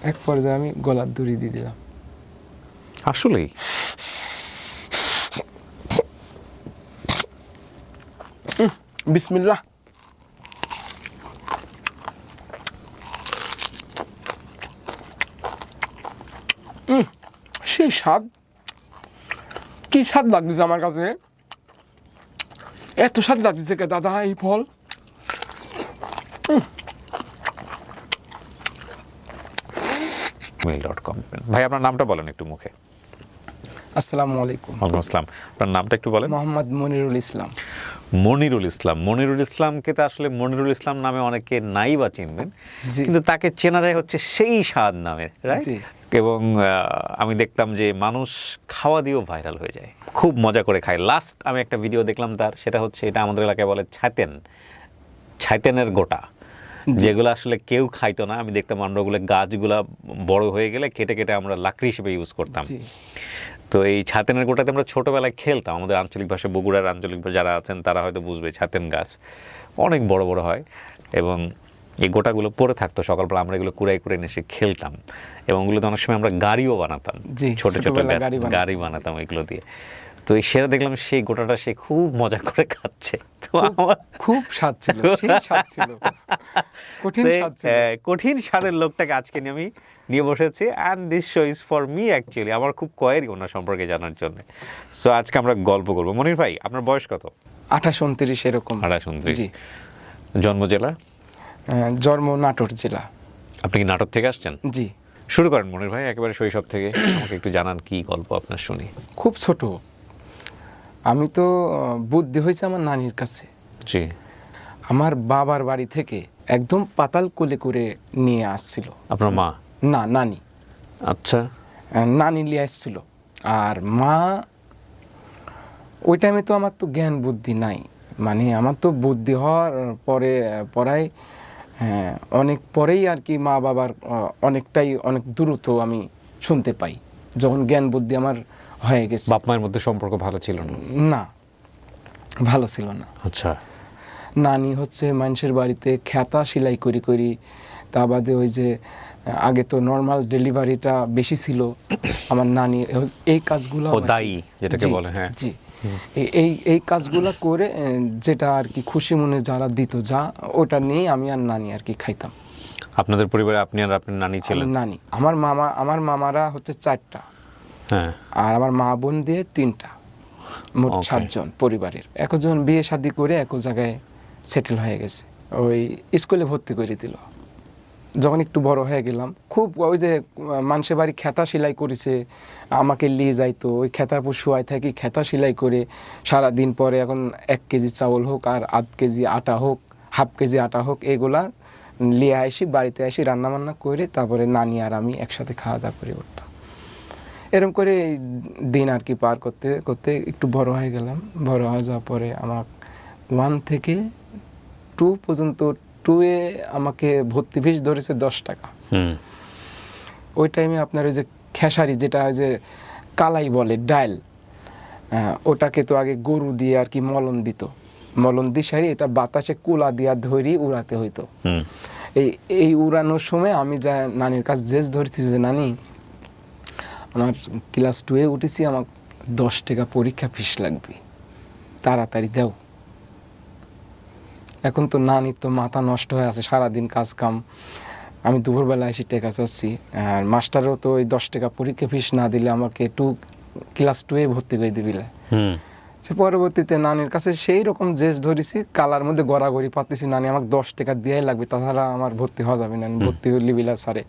এক পর্যায়ে আমি গলার দড়ি দিয়ে দিলাম। আসলেই বিসমিল্লাহ। সেই স্বাদ, কি স্বাদ লাগতেছে আমার কাছে, এত স্বাদ লাগতেছে কে দাদা এই ফল। mail.com। ভাই আপনার নামটা বলেন একটু মুখে। আসসালামু আলাইকুম। ওয়ালাইকুম আসসালাম। আপনার নামটা একটু বলেন। মোহাম্মদ মনিরুল ইসলাম। মনিরুল ইসলাম। মনিরুল ইসলামকে তো আসলে মনিরুল ইসলাম নামে অনেকে নাই বা চিনবেন, কিন্তু তাকে চেনা যায় হচ্ছে সেই স্বাদ নামে, রাইট? এবং আমি দেখতাম যে মানুষ খাওয়া দিয়েও ভাইরাল হয়ে যায়, খুব মজা করে খায়। লাস্ট আমি একটা ভিডিও দেখলাম তার, সেটা হচ্ছে এটা আমাদের এলাকায় বলে ছাইতেনের গোটা, যেগুলো আসলে কেউ খাইতো না। আমি দেখতাম আমরা ওগুলো গাছগুলা বড় হয়ে গেলে কেটে কেটে আমরা লাকড়ি হিসেবে ইউজ করতাম। তো এই ছাতেনের গোটাতে আমরা ছোটোবেলায় খেলতাম। আমাদের আঞ্চলিক ভাষায়, বগুড়ার আঞ্চলিক যারা আছেন তারা হয়তো বুঝবে, ছাতেন গাছ অনেক বড় বড় হয় এবং এই গোটাগুলো পড়ে থাকতো। সকালবেলা আমরা এগুলো কুড়াই কুড়াই এসে খেলতাম এবং ওগুলোতে অনেক সময় আমরা গাড়িও বানাতাম, ছোট ছোট গাড়ি বানাতাম এগুলো দিয়ে। তো এই সেটা দেখলাম সেই গোটাটা সে খুব মজা করে খাচ্ছে। তো আমার খুব স্বাদ ছিল, সেই স্বাদ ছিল, কঠিন স্বাদের লোকটাকে আজকে আমি নিয়ে বসেছি। And this show is for me actually. আমার খুব কোয়ারি ওনার সম্পর্কে জানার জন্য। সো আজকে আমরা গল্প করবো। মনির ভাই, আপনার বয়স কত? 28-29 এরকম। 28-29। জন্ম জেলা? জন্ম নাটোর জেলা। আপনি কি নাটোর থেকে আসছেন? জি। শুরু করেন মনির ভাই, একেবারে শৈশব থেকে আমাকে একটু জানান, কি গল্প আপনার শুনি। খুব ছোট, আমি তো বুদ্ধি হয়েছে আমার নানির কাছে। জি। আমার বাবার বাড়ি থেকে একদম পাতাল কোলে করে নিয়ে আসছিল। আপনার মা? না, নানি। আচ্ছা। নানি নিয়ে আসছিল। আর মা, ওই টাইমে তো আমার তো জ্ঞান বুদ্ধি নাই, মানে আমার তো বুদ্ধি হওয়ার পরায় অনেক পরেই আর কি মা বাবার অনেক দ্রুত আমি শুনতে পাই, যখন জ্ঞান বুদ্ধি আমার হয়ে গেছে। বাপ মায়ের মধ্যে সম্পর্ক ভালো ছিল না? না, ভালো ছিল না। আচ্ছা। নানি হচ্ছে মানুষের বাড়িতে খেতা সেলাই করি, তা বাদে ওই যে আগে তো নর্মাল ডেলিভারিটা বেশি ছিল, আমার নানি এই কাজগুলো, দায়ী যেটাকে বলে, হ্যাঁ জি, এই কাজগুলো করে যেটা আর কি খুশি মনে যারা দিত, যা ওটা নিয়ে আমি আর নানি আর কি খাইতাম। আপনাদের পরিবারে আপনি আর আপনার নানি ছিলেন? নানি, আমার মামারা হচ্ছে 4টা, হ্যাঁ, আর আমার মা বোন দিয়ে 3টা, মোট 7 জন পরিবারের। একজন বিয়ে শাদী করে এক জায়গায় সেটেল হয়ে গেছে, ওই স্কুলে ভর্তি করে দিল। যখন একটু বড় হয়ে গেলাম, খুব ওই যে মানুষের বাড়ি খেতা সেলাই করেছে, আমাকে নিয়ে যাইতো, ওই খেতার উপর শুয়াই থাকি, খেতা সেলাই করে সারাদিন। পরে এখন 1 কেজি চাউল হোক আর আধ কেজি আটা হোক, হাফ কেজি আটা হোক, এগুলা নিয়ে আসি, বাড়িতে আসি, রান্নাবান্না করে তারপরে নানি আর আমি একসাথে খাওয়া দাওয়া করে উঠতাম। এরকম করে দিন আর কি পার করতে করতে একটু বড় হয়ে গেলাম। বড় হয়ে যাওয়ার পরে আমার 1 থেকে 2 পর্যন্ত, 2-এ আমাকে ভর্তি ফিস ধরেছে 10 টাকা। ওই টাইমে আপনার ওই যে খেসারি, যেটা ওই যে কালাই বলে, ডাল, ওটাকে তো আগে গরু দিয়ে আর কি মলন দিত, মলন দিয়ে সারি এটা বাতাসে কুলা দিয়া ধরি উড়াতে হইতো। এই উড়ানোর সময় আমি যা নানির কাছে জেস ধরেছি যে নানি, আমার ক্লাস 2-এ উঠেছি, আমার 10 টাকা পরীক্ষা ফিস লাগবে, তাড়াতাড়ি দাও। এখন তো নানির তো মাথা নষ্ট হয়ে আছে, সারাদিন কাজ কাম, আমি দুপুরবেলা এসে টাকা চাচ্ছি, আর মাস্টারও তো ওই 10 টাকা পরীক্ষা ফিস না দিলে আমাকে ক্লাস 2-এ ভর্তি করে দিবিলে। সে পরবর্তীতে নানির কাছে সেই রকম জেস ধরেছি, কালার মধ্যে গড়াগড়ি পাতেছি, নানি আমাকে 10 টাকা দিয়াই লাগবে, তাছাড়া আমার ভর্তি হওয়া যাবে না, ভর্তি হলে বিলা সারে।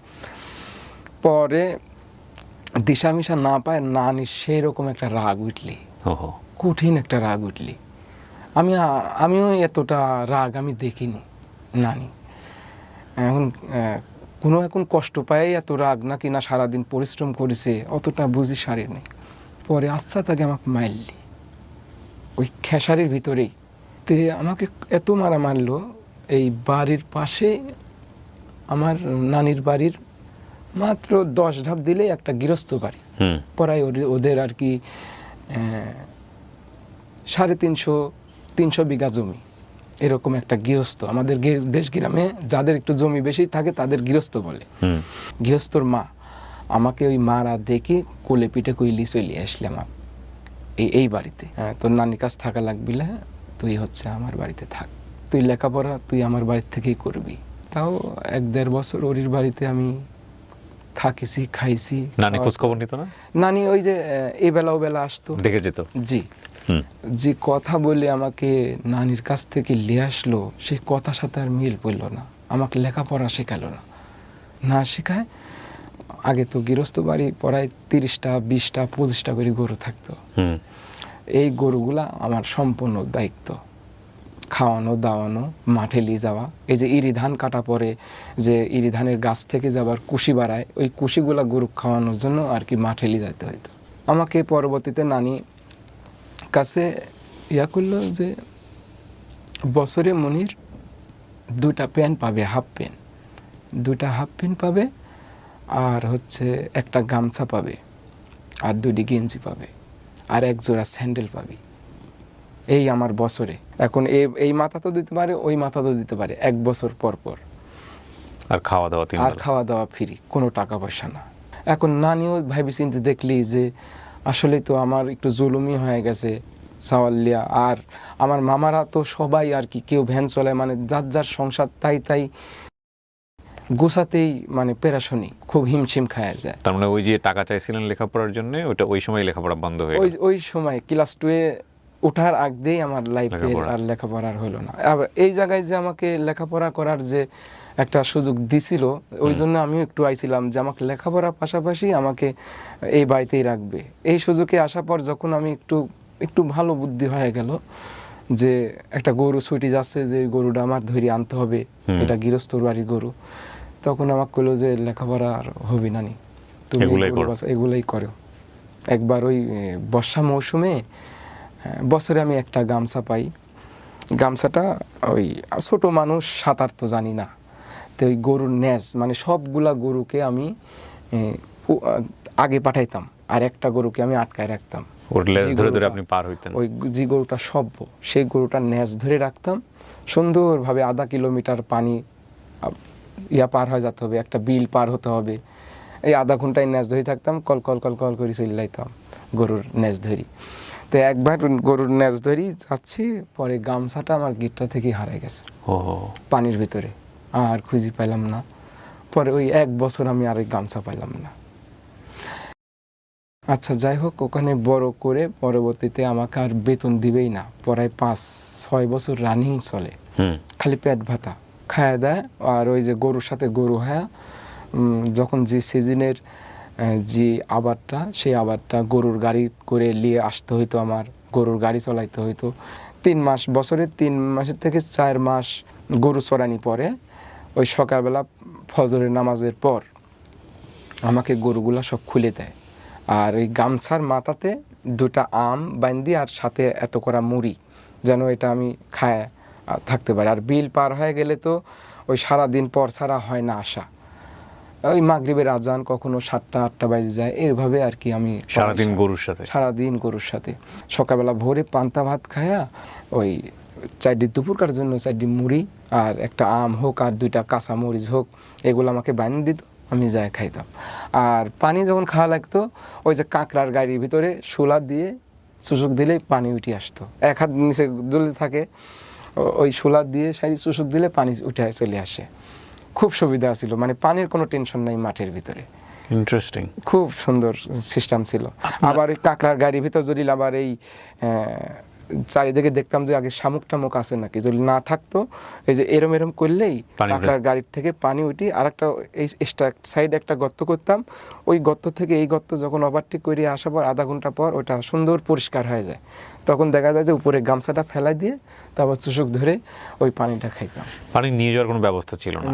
পরে দিশা মিশা না পায় নানির সেই রকম একটা রাগ উঠলি, কঠিন একটা রাগ উঠলি। আমিও এতটা রাগ আমি দেখিনি নানি। এখন কষ্ট পায় এত রাগ, নাকি না সারাদিন পরিশ্রম করেছে অতটা বুঝি সারি নেই। পরে আচ্ছা তাকে আমাকে মারলি ওই খেসারির ভিতরেই, তে আমাকে এত মারা মারলো। এই বাড়ির পাশে আমার নানির বাড়ির মাত্র 10 ধাপ দিলে একটা গৃহস্থ বাড়ি, পরায় ওদের আর কি 350 বিঘা জমি, এরকম একটা গৃহস্থ, আমাদের দেশ গ্রামে যাদের একটু জমি বেশি থাকে তাদের গৃহস্থ বলে। গৃহস্থর মা আমাকে ওই মারা দেখে কোলে পিঠে কইলি চলে আসলাম এই বাড়িতে। তোর নানির কাছ থাকা লাগবি না, তুই হচ্ছে আমার বাড়িতে থাক, তুই লেখাপড়া তুই আমার বাড়ির থেকেই করবি। তাও 1-1.5 বছর ওরির বাড়িতে আমি থাকিছি, খাইছি। নানি খোঁজ খবর নিত না? নানি ওই যে এই বেলা ও বেলা আসতো, দেখে যেত। জি, যে কথা বলে আমাকে নানির কাছ থেকে নিয়ে আসলো, সেই কথার সাথে আর মিল পড়ল না। আমাকে লেখাপড়া শেখালো না, না শেখায়। আগে তো গৃহস্থ বাড়ি প্রায় 30টা 20টা 25টা করে গরু থাকতো। এই গরুগুলা আমার সম্পূর্ণ দায়িত্ব, খাওয়ানো দাওয়ানো, মাঠে নিয়ে যাওয়া। এই যে ইরি ধান কাটা পরে যে ইরি ধানের গাছ থেকে যাবার কুশি বাড়ায়, ওই কুশিগুলা গরু খাওয়ানোর জন্য আর কি মাঠে নিয়ে যেতে হইতো। আমাকে পরবর্তীতে নানি কাছে করলো যে বছরে মনির 2টা প্যান্ট পাবে, হাফ প্যান্ট, 2টা হাফ প্যান্ট পাবে, আর হচ্ছে একটা গামছা পাবে, আর 2টি গেঞ্জি পাবে, আর 1 জোড়া স্যান্ডেল পাবি। এই আমার বছরে। এখন এই মাথা তো দিতে পারে, ওই মাথা তো দিতে পারে 1 বছর পর পর। আর খাওয়া দাওয়া ফ্রি, কোনো টাকা পয়সা না। এখন নানিও ভাবি চিন্তে দেখলি যে আসলে তো আমার একটু জুলুমি হয়ে গেছে সাওয়াল্লিয়া। আর আমার মামারা তো সবাই আর কি, কেউ ভ্যান চলায়, মানে যার যার সংসার তাই গোছাতেই মানে পেরাশনি, খুব হিমশিম খায় যায়। তার মানে ওই যে টাকা চাইছিলেন লেখাপড়ার জন্য, ওটা ওই সময় লেখাপড়া বন্ধ হয়ে গেল। ওই সময় ক্লাস 2-এ ওঠার আগ দিয়েই আমার লাইফে আর লেখাপড়ার হলো না। আবার এই জায়গায় যে আমাকে লেখাপড়া করার যে একটা সুযোগ দিছিল, ওই জন্য আমিও একটু আইছিলাম যে আমাকে লেখাপড়ার পাশাপাশি আমাকে এই বাড়িতেই রাখবে। এই সুযোগে আসার পর যখন আমি একটু ভালো বুদ্ধি হয়ে গেল যে একটা গরু ছুটি যাচ্ছে, যে গরুটা আমার ধরে আনতে হবে, এটা গৃহস্থর বাড়ির গরু, তখন আমাকে কইলো যে লেখাপড়া আর হবে না, তুমি এগুলাই করো। একবার ওই বর্ষা মৌসুমে বছরে আমি একটা গামছা পাই। গামছাটা ওই ছোট মানুষ, সাঁতার তো জানি না, তো ওই গরুর ন্যাজ, মানে সবগুলা গরুকে আমি আগে পাঠাইতাম, আর একটা গরুকে আমি আটকায় রাখতাম। আপনি পার হইতেন। ওই যে গরুটা সভ্য, সেই গরুটার ন্যাজ ধরে রাখতাম। সুন্দরভাবে 1/2 কিলোমিটার পানি পার হয়ে যেতে হবে, একটা বিল পার হতে হবে। এই 1/2 ঘন্টায় ন্যাজ ধরে থাকতাম, কল কল কল কল করে চলে যাইতাম গরুর ন্যাজ ধরি। তো একবার গরুর ন্যাজ ধরি যাচ্ছি, পরে গামছাটা আমার গিটটা থেকে হারাই গেছে পানির ভিতরে, আর খুঁজে পাইলাম না। পরে ওই 1 বছর আমি আর গামছা পাইলাম না। আচ্ছা যাই হোক, ওখানে বড় করে পরবর্তীতে আমাকে আর বেতন দিবেই না, প্রায় 5-6 বছর রানিং চলে, খালি পেট ভাতা খাওয়া দেয়। আর ওই যে গরুর সাথে গরু হয়, যখন যে সিজনের যে আবারটা, সেই আবারটা গরুর গাড়ি করে নিয়ে আসতে হইতো, আমার গরুর গাড়ি চালাইতে হইতো। 3 মাস, বছরে 3 মাসের থেকে 4 মাস গরু চড়ানি পরে, ওই সকালবেলা ফজরের নামাজের পর আমাকে গরুগুলা সব খুলে দেয়। আর ওই গামছার মাথাতে 2টা আম বান্ধি, আর সাথে এত করা মুড়ি, যেন এটা আমি খায় থাকতে পারি। আর বিল পার হয়ে গেলে তো ওই সারাদিন পর ছাড়া হয় না আসা, ওই মাগরিবের আজান কখনো 7টা-8টা বাজে যায়, এইভাবে আর কি আমি সারাদিন গরুর সাথে। সকালবেলা ভোরে পান্তা ভাত খায়া, ওই 4 দুপুরকার জন্য 4 মুড়ি আর একটা আম হোক আর 2টা কাঁচা মরিচ হোক, এগুলো আমাকে বানিয়ে দিত, আমি যাই খাইতাম। আর পানি যখন খাওয়া লাগতো, ওই যে কাঁকড়ার গাড়ির ভিতরে শোলা দিয়ে চুষুক দিলেই পানি উঠে আসতো, 1 হাত নিচে জ্বলে থাকে, ওই শোলা দিয়ে সারি চুষুক দিলে পানি উঠে চলে আসে। খুব সুবিধা ছিল, মানে পানির কোনো টেনশন নাই মাঠের ভিতরে। ইন্টারেস্টিং, খুব সুন্দর সিস্টেম ছিল। আবার ওই কাঁকড়ার গাড়ির ভিতর যদি আবার এই চারিদিকে দেখতাম যে আগে শামুক টামুক আছে নাকি, যদি না থাকতো এই যে এরম করলেই কাঁকড়ার গাড়ির থেকে পানি উঠি, আর একটা এই সাইডে একটা গর্ত করতাম, ওই গর্ত থেকে এই গর্ত যখন ওভারটেক করে আসার পর 1/2 ঘন্টা পর ওটা সুন্দর পরিষ্কার হয়ে যায়, তখন দেখা যায় যে উপরে গামছাটা ফেলাই দিয়ে তারপর চুষুক ধরে ওই পানিটা খাইতাম। পানি নিয়ে যাওয়ার কোনো ব্যবস্থা ছিল না,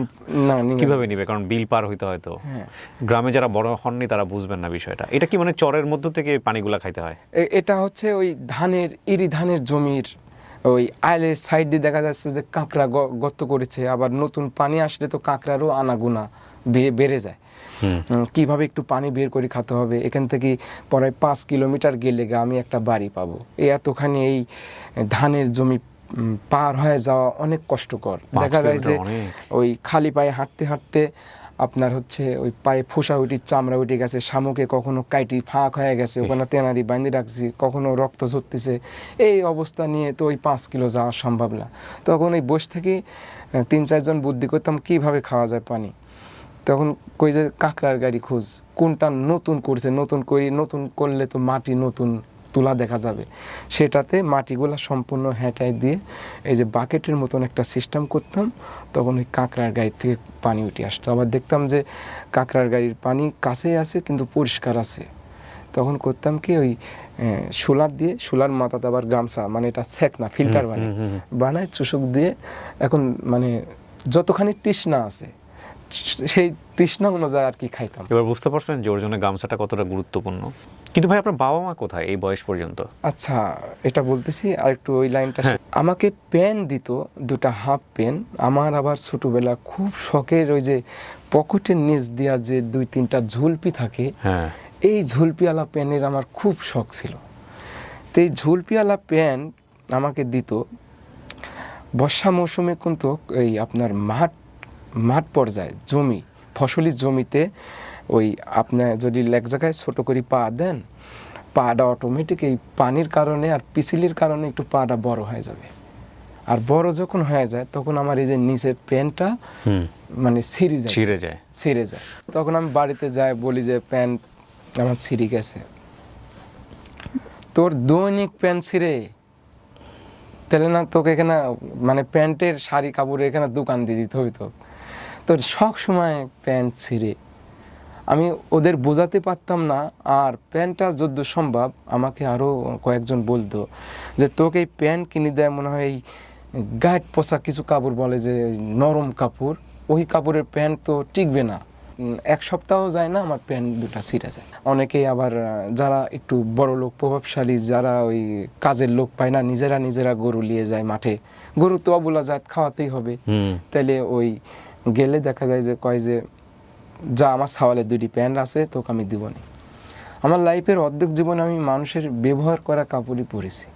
কিভাবে নিবে? কারণ বিল পার হইতে হয়তো। গ্রামে যারা বড় হননি তারা বুঝবেন না বিষয়টা। এটা কি মানে চরের মধ্য থেকে পানিগুলা খাইতে হয়? এটা হচ্ছে ওই ইরি ধানের জমির ওই আইলের সাইড দিয়ে দেখা যাচ্ছে যে কাঁকড়া গর্ত করেছে, আবার নতুন পানি আসলে তো কাঁকড়ারও আনাগোনা বেড়ে যায়। কিভাবে একটু পানি বের করে খেতে হবে, এখান থেকে প্রায় 5 কিলোমিটার গেলে আমি একটা বাড়ি পাবো, এতখানি এই ধানের জমি পার হয়ে যাওয়া অনেক কষ্টকর। 5 দেখা যায় যে কিলোমিটার অনেক। ওই খালি পায়ে হাঁটতে হাঁটতে আপনার হচ্ছে ওই পায়ে ফোসা উঠি, চামড়া উঠে গেছে, শামুকে কখনো কাইটি ফাঁক হয়ে গেছে, ওখানে তেনারি বাঁধে রাখছি, কখনো রক্ত ঝরতেছে। এই অবস্থা নিয়ে তো ওই 5 কিলো যাওয়া সম্ভব না। তখন ওই বসে থেকে 3-4 জন বুদ্ধি করতাম কিভাবে খাওয়া যায় পানি। তখন কই যে কাঁকড়ার গাড়ি খোঁজ, কোনটা নতুন করছে, নতুন করলে তো মাটি নতুন তুলা দেখা যাবে, সেটাতে মাটিগুলা সম্পূর্ণ হেঁটাই দিয়ে এই যে বাকেটের মতন একটা সিস্টেম করতাম। তখন ওই কাঁকড়ার গাড়ি থেকে পানি উঠে আসতো। আবার দেখতাম যে কাঁকড়ার গাড়ির পানি কাছেই আছে কিন্তু পরিষ্কার আছে। তখন করতাম কি ওই শোলার মাথাতে আবার গামছা, মানে এটা ছ্যাক না, ফিল্টার বানায় চুষক দিয়ে, এখন মানে যতখানি তৃষ্ণা আছে সেই তৃষ্ণা অনুযায়ী আর কি খাইতাম। এবার বুঝতে পারছেন যে ওর জন্য গামছাটা কতটা গুরুত্বপূর্ণ। কিন্তু ভাই আপনার বাবা মা কোথায় এই বয়স পর্যন্ত? আচ্ছা, এটা বলতেছি আর একটু ওই লাইনটা। আমাকে পেন দিত, 2টা হাফ পেন। আমার আবার ছোটবেলা খুব শখের ওই যে পকেটের নিচ দিয়া যে 2-3টা ঝুলপি থাকে, এই ঝুলপিওয়ালা পেনের আমার খুব শখ ছিল। তো এই ঝুলপিওয়ালা পেন আমাকে দিত। বর্ষা মৌসুমে কিন্তু এই আপনার মাঠ পর্যায়ে জমি, ফসলি জমিতে ওই আপনার যদি এক জায়গায় ছোটো করে পা দেন, পাটা অটোমেটিক এই পানির কারণে আর পিছিলির কারণে একটু পাটা বড় হয়ে যাবে। আর বড় যখন হয়ে যায় তখন আমার এই যে নিচের প্যান্টটা মানে ছিঁড়ে যায়। তখন আমি বাড়িতে যাই, বলি যে প্যান্ট আমার ছিঁড়ে গেছে। তোর দৈনিক প্যান্ট ছিঁড়ে, তাহলে না তোকে এখানে মানে প্যান্টের শাড়ি কাপড় এখানে দোকান দিয়ে দিতে হইতো। তোর সব সময় প্যান্ট ছিঁড়ে। আমি ওদের বোঝাতে পারতাম না। আর প্যান্টটা যদ্দূ সম্ভব আমাকে আরও কয়েকজন বলতো যে তোকে এই প্যান্ট কিনে দেয় মনে হয় এই গায়ের পোশাক কিছু কাপড় বলে যে নরম কাপড়, ওই কাপড়ের প্যান্ট তো টিকবে না। 1 সপ্তাহ যায় না আমার প্যান্ট 2টা ছিঁড়ে যায়। অনেকেই আবার যারা একটু বড় লোক, প্রভাবশালী, যারা ওই কাজের লোক পায় না, নিজেরা গরু নিয়ে যায় মাঠে। গরু তো অবলা জাত, খাওয়াতেই হবে। তাইলে ওই গেলে দেখা যায় যে কয় যে যা আমার সাওয়ালের 2টি প্যান্ট আছে, তোকে আমি দিব না। আমার লাইফের অর্ধেক জীবনে আমি মানুষের ব্যবহার করা কাপড়ই পরেছি,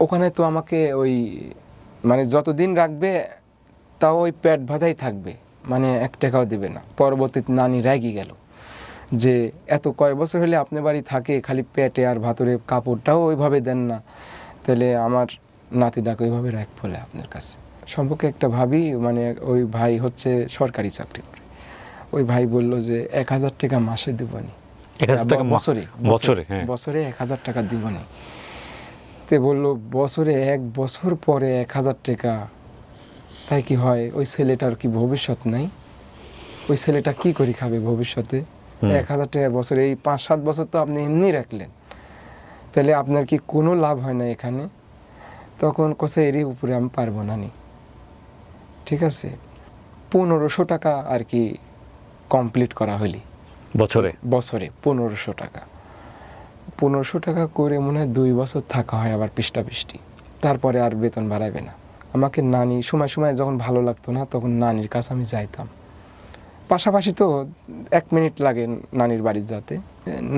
ওখানে তো আমাকে ওই মানে যতদিন রাখবে তাও ওই পেট বাঁধাই থাকবে, মানে 1 টাকাও দিবে না। পরবর্তীতে নানি রেগে গেল যে এত কয় বছর হলে আপনার বাড়ি থাকে, খালি পেটে আর ভাতরে কাপড়টাও ওইভাবে দেন না, তাহলে আমার নাতিটাকে ওইভাবে রাখ বলে আপনার কাছে। সম্পর্কে একটা ভাবি, মানে ওই ভাই হচ্ছে সরকারি চাকরি করে, ওই ভাই বলল যে 1000 টাকা মাসে দিবনি, বছরে 1000 টাকা দিবনি। তে বলল বছরে 1 বছর পরে 1000 টাকা, তাই কি হয়? ওই ছেলেটার কি ভবিষ্যৎ নাই? ওই ছেলেটা কি করে খাবে ভবিষ্যতে? 1000 টাকা বছরে, এই 5-7 বছর তো আপনি এমনি রাখলেন, তাহলে আপনার কি কোনো লাভ হয় না এখানে? তখন কোসে এরই উপরে আমি পারবো না নি। ঠিক আছে, 1500 টাকা আর কি কমপ্লিট করা হলি বছরে 1500 টাকা। 1500 টাকা করে মনে হয় 2 বছর থাকা হয় আবার পৃষ্টি। তারপরে আর বেতন বাড়াবে না। আমাকে নানি সময় যখন ভালো লাগতো না তখন নানির কাছে আমি যাইতাম। পাশাপাশি তো 1 মিনিট লাগে নানির বাড়ি যেতে।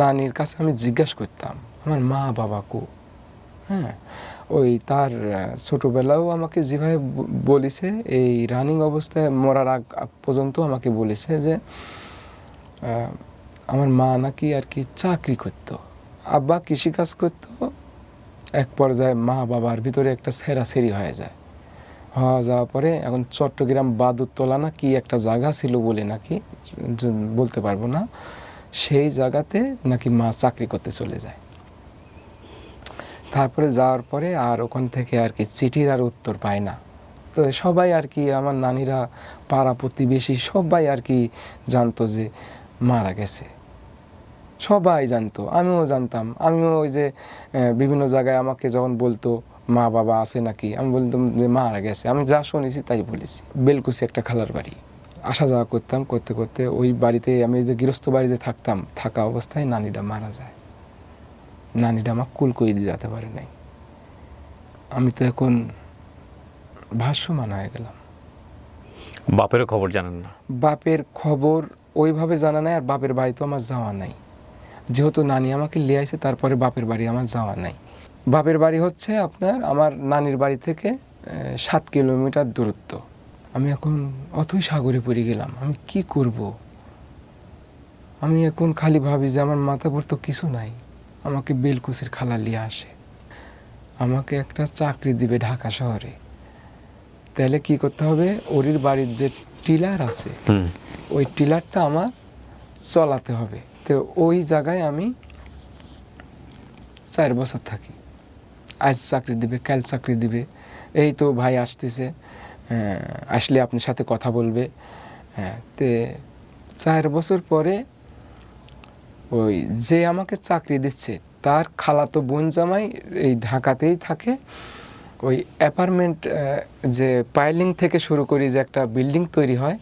নানির কাছে আমি জিজ্ঞাসা করতাম আমার মা বাবা কো। হ্যাঁ, ওই তার ছোটোবেলাও আমাকে যেভাবে বলেছে, এই রানিং অবস্থায় মরার আগ পর্যন্ত আমাকে বলেছে যে আমার মা নাকি আর কি চাকরি করতো, আব্বা কৃষিকাজ করতো। এক পর্যায়ে মা বাবার ভিতরে একটা ছেঁড়াছেড়ি হয়ে যাওয়ার পরে এখন চট্টগ্রাম বাদুরতলা না কি একটা জায়গা ছিল বলে নাকি, বলতে পারবো না, সেই জায়গাতে নাকি মা চাকরি করতে চলে যায়। তারপরে যাওয়ার পরে আর ওখান থেকে আর কি চিঠির আর উত্তর পায় না। তো সবাই আর কি আমার নানিরা, পাড়া প্রতিবেশী সবাই আর কি জানতো যে মারা গেছে, সবাই জানতো, আমিও জানতাম। আমিও ওই যে বিভিন্ন জায়গায় আমাকে যখন বলতো মা বাবা আছে নাকি, আমি বলতাম যে মারা গেছে, আমি যা শুনেছি তাই বলেছি। বেলকুচি একটা খালার বাড়ি, আসা যাওয়া করতাম, করতে ওই বাড়িতে আমি যে গৃহস্থ বাড়িতে থাকতাম, থাকা অবস্থায় নানিটা মারা যায়। নানিটা আমার কুল করে দিয়ে যেতে পারে নাই। আমি তো এখন ভাষ্যমান হয়ে গেলাম। বাপেরও খবর জানেন না? বাপের খবর ওইভাবে জানা নাই, আর বাপের বাড়ি তো আমার যাওয়া নাই, যেহেতু নানি আমাকে লিয়ে আইছে, তারপরে বাপের বাড়ি আমার যাওয়া নাই। বাপের বাড়ি হচ্ছে আপনার আমার নানির বাড়ি থেকে 7 কিলোমিটার দূরত্ব। আমি এখন অথই সাগরে পড়ে গেলাম, আমি কি করব? আমি এখন খালি ভাবি যে আমার মাথা ভর তো কিছু নাই। আমাকে বেলকুচির খালা নিয়ে আসে, আমাকে একটা চাকরি দিবে ঢাকা শহরে। তাহলে কি করতে হবে, ওরির বাড়ির যে টিলার আছে ওই টিলারটা আমার চলাতে হবে। তো ওই জায়গায় আমি 4 বছর থাকি। আজ চাকরি দিবে, কাল চাকরি দিবে, এই তো ভাই আসতেছে, আসলে আপনার সাথে কথা বলবে। তে 4 বছর পরে ওই যে আমাকে চাকরি দিচ্ছে তার খালাতো বোন জামাই এই ঢাকাতেই থাকে। ওই অ্যাপার্টমেন্ট যে পাইলিং থেকে শুরু করি যে একটা বিল্ডিং তৈরি হয়,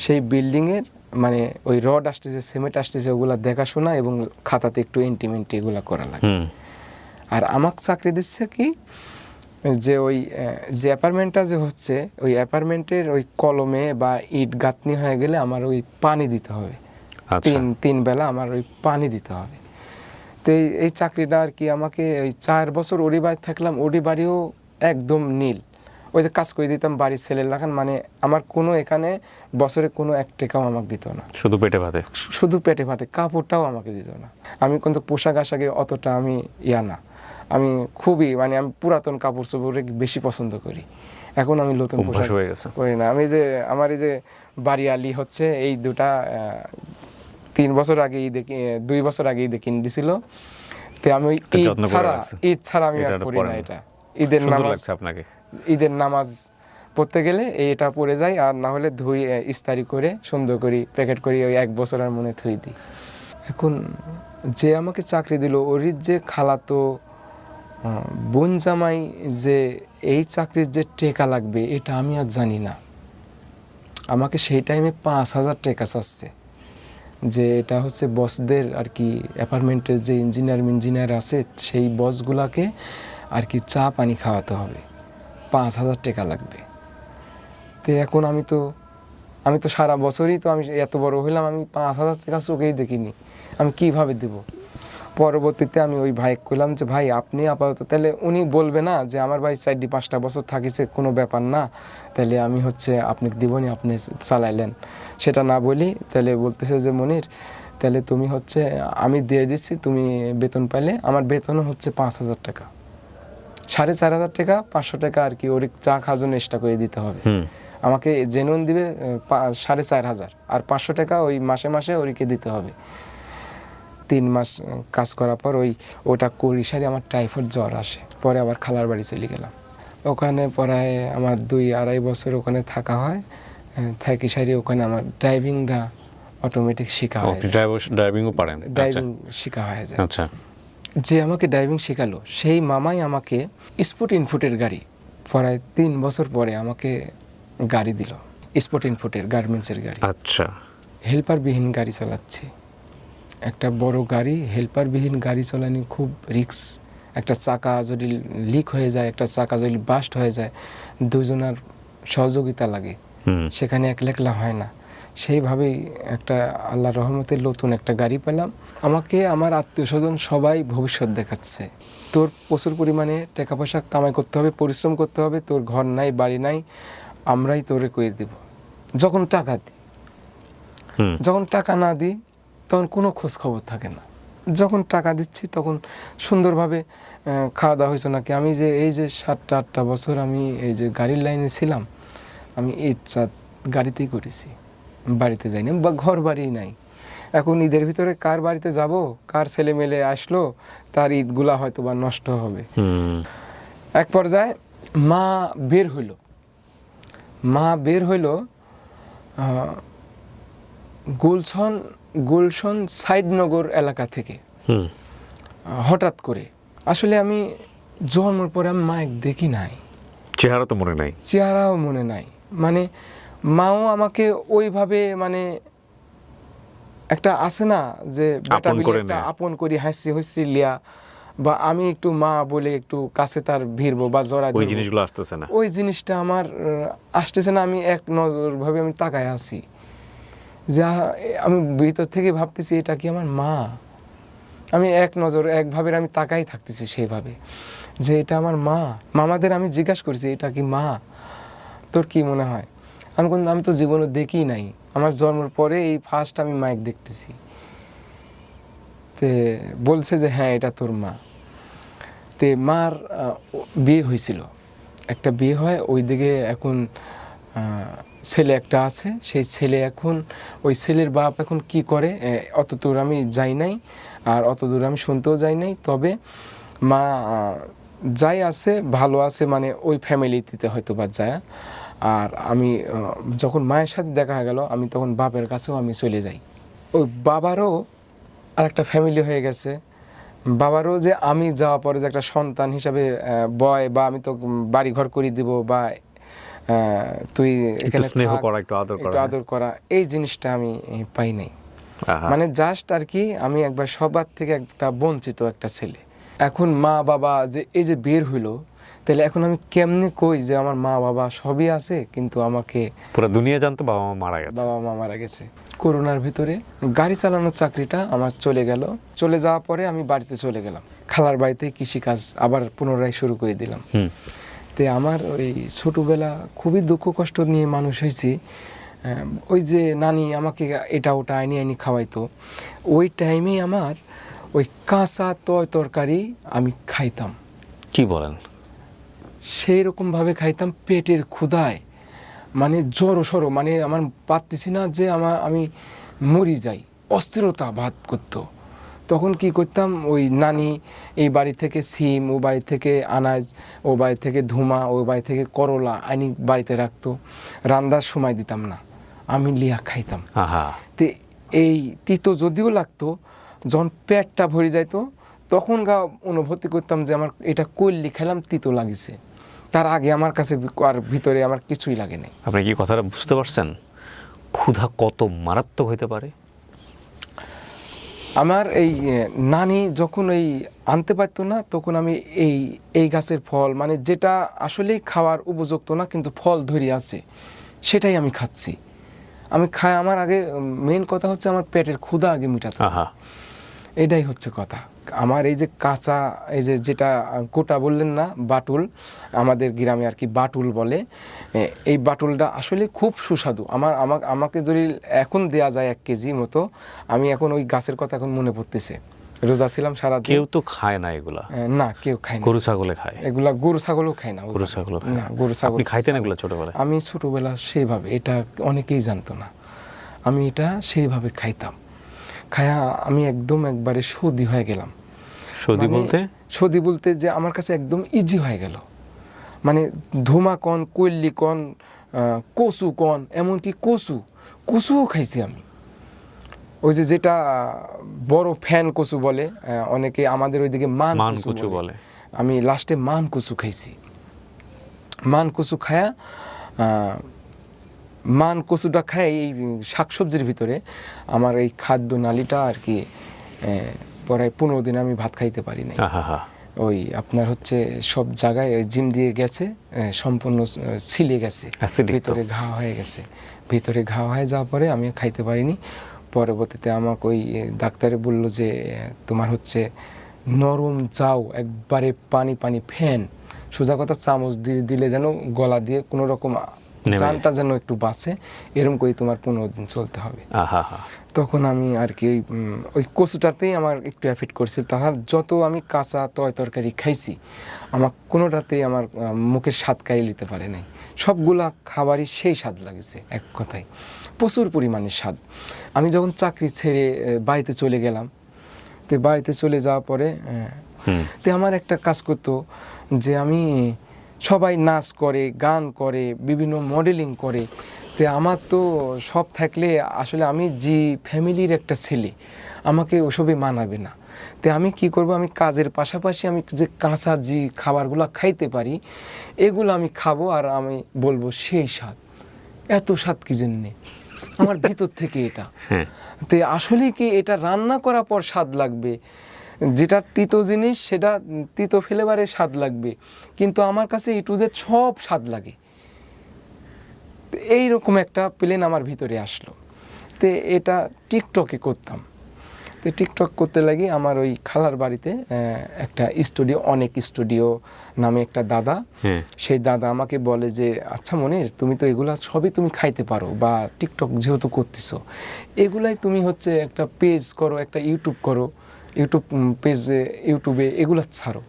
সেই বিল্ডিংয়ের মানে ওই রড আসতেছে, সিমেন্ট আসতেছে, ওগুলা দেখাশোনা এবং খাতাতে একটু এন্টিমেন্টি এগুলা করা লাগে। আর আমাকে চাকরি দিচ্ছে কি, যে ওই যে অ্যাপার্টমেন্টটা যে হচ্ছে ওই অ্যাপার্টমেন্টের ওই কলমে বা ইট গাঁথনি হয়ে গেলে আমার ওই পানি দিতে হবে। তিন বেলা আমার ওই পানি দিতে হবে। তো এই চাকরিটা আর কি আমাকে ওই 4 বছর ওরি বাড়ি থাকলাম। ওরি বাড়িও একদম নীল, ওই যে কাজ করে দিতাম বাড়ির ছেলের লাগান, মানে আমার কোনো এখানে বছরে কোনো 1 টাকাও আমাকে দিত না। শুধু পেটে ভাতে, শুধু পেটে ভাতে, কাপড়টাও আমাকে দিত না। আমি কিন্তু পোশাক আশাকে অতটা আমি না, আমি খুবই মানে আমি পুরাতন কাপড় চোপড়ে বেশি পছন্দ করি। এখন আমি নতুন পোশাক করি না। আমি যে আমার এই যে বাড়িয়ালি হচ্ছে এই দুটা 3 বছর আগেই দেখি, 2 বছর আগেই দেখে দিছিল। তো আমি ওই ঈদ ছাড়া আমি আর পড়ি না। এটা ঈদের নামাজ পড়তে গেলে এটা পরে যাই, আর না হলে ধুই ইস্তারি করে সুন্দর করি প্যাকেট করি ওই 1 বছর আর মনে থুই দিই। এখন যে আমাকে চাকরি দিল ওর যে খালাতো বোন জামাই যে এই চাকরির যে টাকা লাগবে এটা আমি আর জানি না। আমাকে সেই টাইমে 5,000 টাকা চাচ্ছে, যে এটা হচ্ছে বসদের আর কি অ্যাপার্টমেন্টের যে ইঞ্জিনিয়ার আছে সেই বসগুলাকে আর কি চা পানি খাওয়াতে হবে, 5,000 টাকা লাগবে। তো এখন আমি তো সারা বছরই তো আমি এত বড় হইলাম, আমি 5,000 টাকা চোখেই দেখিনি, আমি কিভাবে দেব? পরবর্তীতে আমি ওই ভাই কইলাম যে ভাই আপনি আপাতত, তাহলে উনি বলবে না যে আমার ভাই 4-5টা বছর থাকিছে কোনো ব্যাপার না, তাহলে আমি হচ্ছে আপনাকে দিবনি, আপনি চালাইলেন, সেটা না বলি। তাহলে বলতেছে যে মনির তাহলে তুমি হচ্ছে আমি দিয়ে দিচ্ছি, তুমি বেতন পাইলে, আমার বেতনও হচ্ছে 5,000 টাকা, 4,500 টাকা 500 টাকা আর কি ওর চা খাওয়ার জন্য এক্সট্রা করে দিতে হবে। আমাকে জেনুইন দিবে 4,500, আর 500 টাকা ওই মাসে মাসে ওরিকে দিতে হবে। 3 মাস কাজ করার পর ওটা করি সারি আমার টাইফয়েড জ্বর আসে, পরে আবার খালার বাড়ি চলে গেলাম। ওখানে প্রায় আমার 2-2.5 বছর ওখানে থাকা হয়। থাকি সারি ওখানে আমার ড্রাইভিংটা অটোমেটিক শেখা হয়। ড্রাইভিংও পারেন? ড্রাইভিং শেখা হয়ে যায়। আচ্ছা। যে আমাকে ড্রাইভিং শেখালো সেই মামাই আমাকে স্পোর্ট ইনফুটের গাড়ি, প্রায় 3 বছর পরে আমাকে গাড়ি দিল, স্পোর্ট ইনফুটের গার্মেন্টসের গাড়ি। আচ্ছা। হেল্পারবিহীন গাড়ি চালাচ্ছি, একটা বড় গাড়ি, হেল্পারবিহীন গাড়ি চালানো খুব রিস্ক। একটা চাকা যদি লিক হয়ে যায়, একটা চাকা যদি বাস্ট হয়ে যায়, দুজনের সহযোগিতা লাগে, সেখানে একলা হয় না। সেইভাবেই একটা আল্লাহর রহমতে নতুন একটা গাড়ি পেলাম। আমাকে আমার আত্মীয় স্বজন সবাই ভবিষ্যৎ দেখাচ্ছে, তোর প্রচুর পরিমাণে টাকা পয়সা কামাই করতে হবে, পরিশ্রম করতে হবে, তোর ঘর নাই বাড়ি নাই, আমরাই তোরে করে দেব। যখন টাকা দিই, যখন টাকা না দিই তখন কোনো খোঁজ খবর থাকে না। যখন টাকা দিচ্ছি তখন সুন্দরভাবে খাওয়া দাওয়া হয়েছে নাকি। আমি যে এই যে 7-8টা বছর আমি এই যে গাড়ির লাইনে ছিলাম, আমি ইচ্ছা গাড়িতেই করেছি, বাড়িতে যাইনি বা ঘর বাড়ি নাই। এখন ঈদের ভিতরে কার বাড়িতে যাব, কার ছেলে মেলে আসলো, তার ঈদগুলা হয়তো বা নষ্ট হবে। এক পর্যায়ে মা বের হইল গুলশন সাইডনগর এলাকা থেকে হঠাৎ করে। আসলে আমি জন্মের পরে আমি মায়ের দেখি নাই, চেহারা তো মনে নাই, চেহারাও মনে নাই। মানে মাও আমাকে ওইভাবে মানে একটা আছে না যে বেটা বিলে একটা আপন করি হাসি হুসরি লিয়া, বা আমি একটু মা বলে একটু কাছে তার ভিড়বো বা জড়া, ওই জিনিসগুলো আসতেছে না, ওই জিনিসটা আমার আসতেছে না। আমি এক নজর ভাবে আমি তাকায় আছি, যা আমি ভিতর থেকে ভাবতেছি এটা কি আমার মা। আমি এক নজর একভাবে আমি তাকাই থাকতেছি সেইভাবে। যে এটা আমার মা। মামাদের আমি জিজ্ঞাসা করছি এটা কি মা, তোর কি মনে হয়? আমি তো জীবনে দেখি নাই, আমার জন্মের পরে এই ফার্স্ট আমি মাইক দেখতেছি। তে বলছে যে হ্যাঁ এটা তোর মা। তে মার বিয়ে হয়েছিল, একটা বিয়ে হয় ওইদিকে, এখন ছেলে একটা আছে, সেই ছেলে এখন ওই ছেলের বাপ এখন কি করে অত দূর আমি যাই নাই, আর অত দূর আমি শুনতেও যাই নাই। তবে মা যাই আছে ভালো আছে, মানে ওই ফ্যামিলিতে হয়তো বা যায়। আর আমি যখন মায়ের সাথে দেখা গেল, আমি তখন বাপের কাছেও আমি চলে যাই। ওই বাবারও আর একটা ফ্যামিলি হয়ে গেছে, বাবারও যে আমি যাওয়ার পরে যে একটা সন্তান হিসাবে বয়, বা আমি তো বাড়ি ঘর করে দিব, বা তুই এখানে একটু আদর করা, এই জিনিসটা আমি পাই নাই। মানে জাস্ট আর কি আমি একবার সবার থেকে একটা বঞ্চিত একটা ছেলে। এখন মা বাবা যে এই যে বের হইলো, তাহলে এখন আমি কেমনে কই যে আমার মা বাবা সবই আছে, কিন্তু আমাকে পুরো দুনিয়া জানতো বাবা মা মারা গেছে। করোনার ভিতরে গাড়ি চালানোর চাকরিটা আমার চলে গেল। চলে যাওয়ার পরে আমি বাড়িতে চলে গেলাম, খালার বাড়িতে কৃষিকাজ আবার পুনরায় শুরু করে দিলাম। তে আমার ওই ছোটোবেলা খুবই দুঃখ কষ্ট নিয়ে মানুষ হয়েছি। ওই যে নানি আমাকে এটা ওটা আইনি খাওয়াইতো, ওই টাইমে আমার ওই কাঁচা তরকারি আমি খাইতাম। কি বলেন? সেই রকমভাবে খাইতাম পেটের ক্ষুধায়, মানে জড়ো সড়ো, মানে আমার পারতেছি না যে আমি মরি যাই, অস্থিরতা ভাত করতো। তখন কি করতাম, ওই নানি এই বাড়ি থেকে সিম, ও বাড়ি থেকে আনাজ, ও বাড়ি থেকে ধুমা, ও বাড়ি থেকে করলা আনি বাড়িতে রাখতো, রান্নার সময় দিতাম না, আমি লিয়া খাইতাম। তো এই তিতো যদিও লাগতো, যখন পেটটা ভরে যাইতো তখন অনুভূতি করতাম যে আমার এটা করলি খেলাম তিতো লাগিছে, তার আগে আমার কাছে আর ভিতরে আমার কিছুই লাগে নাই। আপনি কি কথাটা বুঝতে পারছেন ক্ষুধা কত মারাত্মক হইতে পারে? আমার এই নানি যখন এই আনতে পারতো না, তখন আমি এই গাছের ফল, মানে যেটা আসলেই খাওয়ার উপযুক্ত না কিন্তু ফল ধরে আছে, সেটাই আমি খাচ্ছি। আমি খাই, আমার আগে মেইন কথা হচ্ছে আমার পেটের ক্ষুধা আগে মিটাতে, এটাই হচ্ছে কথা। আমার এই যে কাঁচা, এই যে যেটা গোটা বললেন না, বাটুল, আমাদের গ্রামে আর কি বাটুল বলে, এই বাটুলটা আসলে খুব সুস্বাদু। আমাকে যদি এখন দেয়া যায় 1 কেজি মতো, আমি এখন ওই গাছের কথা এখন মনে পড়তেছে। রোজা ছিলাম সারা দিন। কেউ তো খায় না এগুলা? না, কেউ খায় না। গরু ছাগলে খায় এগুলা? গরু ছাগলও খায় না। গরু ছাগল না, গরু ছাগল। আপনি খাইতেন এগুলা ছোটবেলায়? আমি ছোটবেলা সেইভাবে, এটা অনেকেই জানতো না, আমি এটা সেইভাবে খাইতাম। খায়া আমি একদম একবারে সর্দি হয়ে গেলাম। সর্দি বলতে যে আমার কাছে একদম ইজি হয়ে গেল, মানে ধুমা কন, কৈল্লি কন, কচু কন, এমনকি কচুও খাইছি আমি। ওই যে যেটা বড় ফ্যান কচু বলে অনেকে, আমাদের ওইদিকে মান কচু বলে। আমি লাস্টে মান কচু খাইছি। মান কচু খায়া, মান কচুটা খায় এই শাকসবজির ভিতরে আমার এই খাদ্য নালীটা আর কি প্রায় 15 দিন আমি ভাত খাইতে পারি না। ওই আপনার হচ্ছে সব জায়গায় জিম দিয়ে গেছে, সম্পূর্ণ ছিলে গেছে, ভিতরে ঘা হয়ে গেছে। ভিতরে ঘা হয়ে যাওয়ার পরে আমি খাইতে পারিনি। পরবর্তীতে আমাকে ওই ডাক্তারে বলল যে তোমার হচ্ছে নরম যাও, একবারে পানি ফ্যান, সোজা কথা চামচ দিলে যেন গলা দিয়ে কোনো রকম জানটা যেন একটু বাঁচে, এরকম করে তোমার 15 দিন চলতে হবে। তখন আমি আর কি ওই কচুটাতেই আমার একটু এফেক্ট করছিল। তাহার যত আমি কাঁচা তরকারি খাইছি, আমার কোনোটাতেই আমার মুখের স্বাদ কাড়িয়ে নিতে পারে নাই। সবগুলা খাবারই সেই স্বাদ লাগেছে, এক কথায় প্রচুর পরিমাণে স্বাদ। আমি যখন চাকরি ছেড়ে বাড়িতে চলে গেলাম, তো বাড়িতে চলে যাওয়ার পরে তো আমার একটা কাজ করতো যে আমি, সবাই নাচ করে, গান করে, বিভিন্ন মডেলিং করে, তো আমার তো সব থাকলে আসলে আমি যে ফ্যামিলির একটা ছেলে, আমাকে ওসবই মানাবে না। তো আমি কি করব, আমি কাজের পাশাপাশি আমি যে কাঁচা যে খাবারগুলো খাইতে পারি এগুলো আমি খাবো, আর আমি বলবো সেই স্বাদ, এত স্বাদ কি জন্যে আমার ভিতর থেকে এটা। তো আসলে কি এটা রান্না করার পর স্বাদ লাগবে, যেটা তিতো জিনিস সেটা তিতো ফ্লেভারে স্বাদ লাগবে, কিন্তু আমার কাছে A to Z সব স্বাদ লাগে। এইরকম একটা প্লেন আমার ভিতরে আসলো। তো এটা টিকটকে করতাম, তো টিকটক করতে লাগি আমার ওই খালার বাড়িতে একটা স্টুডিও, অনেক স্টুডিও নামে একটা দাদা, সেই দাদা আমাকে বলে যে আচ্ছা মনির, তুমি তো এগুলা সবই তুমি খাইতে পারো, বা টিকটক যেহেতু করতেছো এগুলাই তুমি হচ্ছে একটা পেজ করো, একটা ইউটিউব করো, ইউটিউব পেজে ইউটিউবে এগুলা ছাড়ো,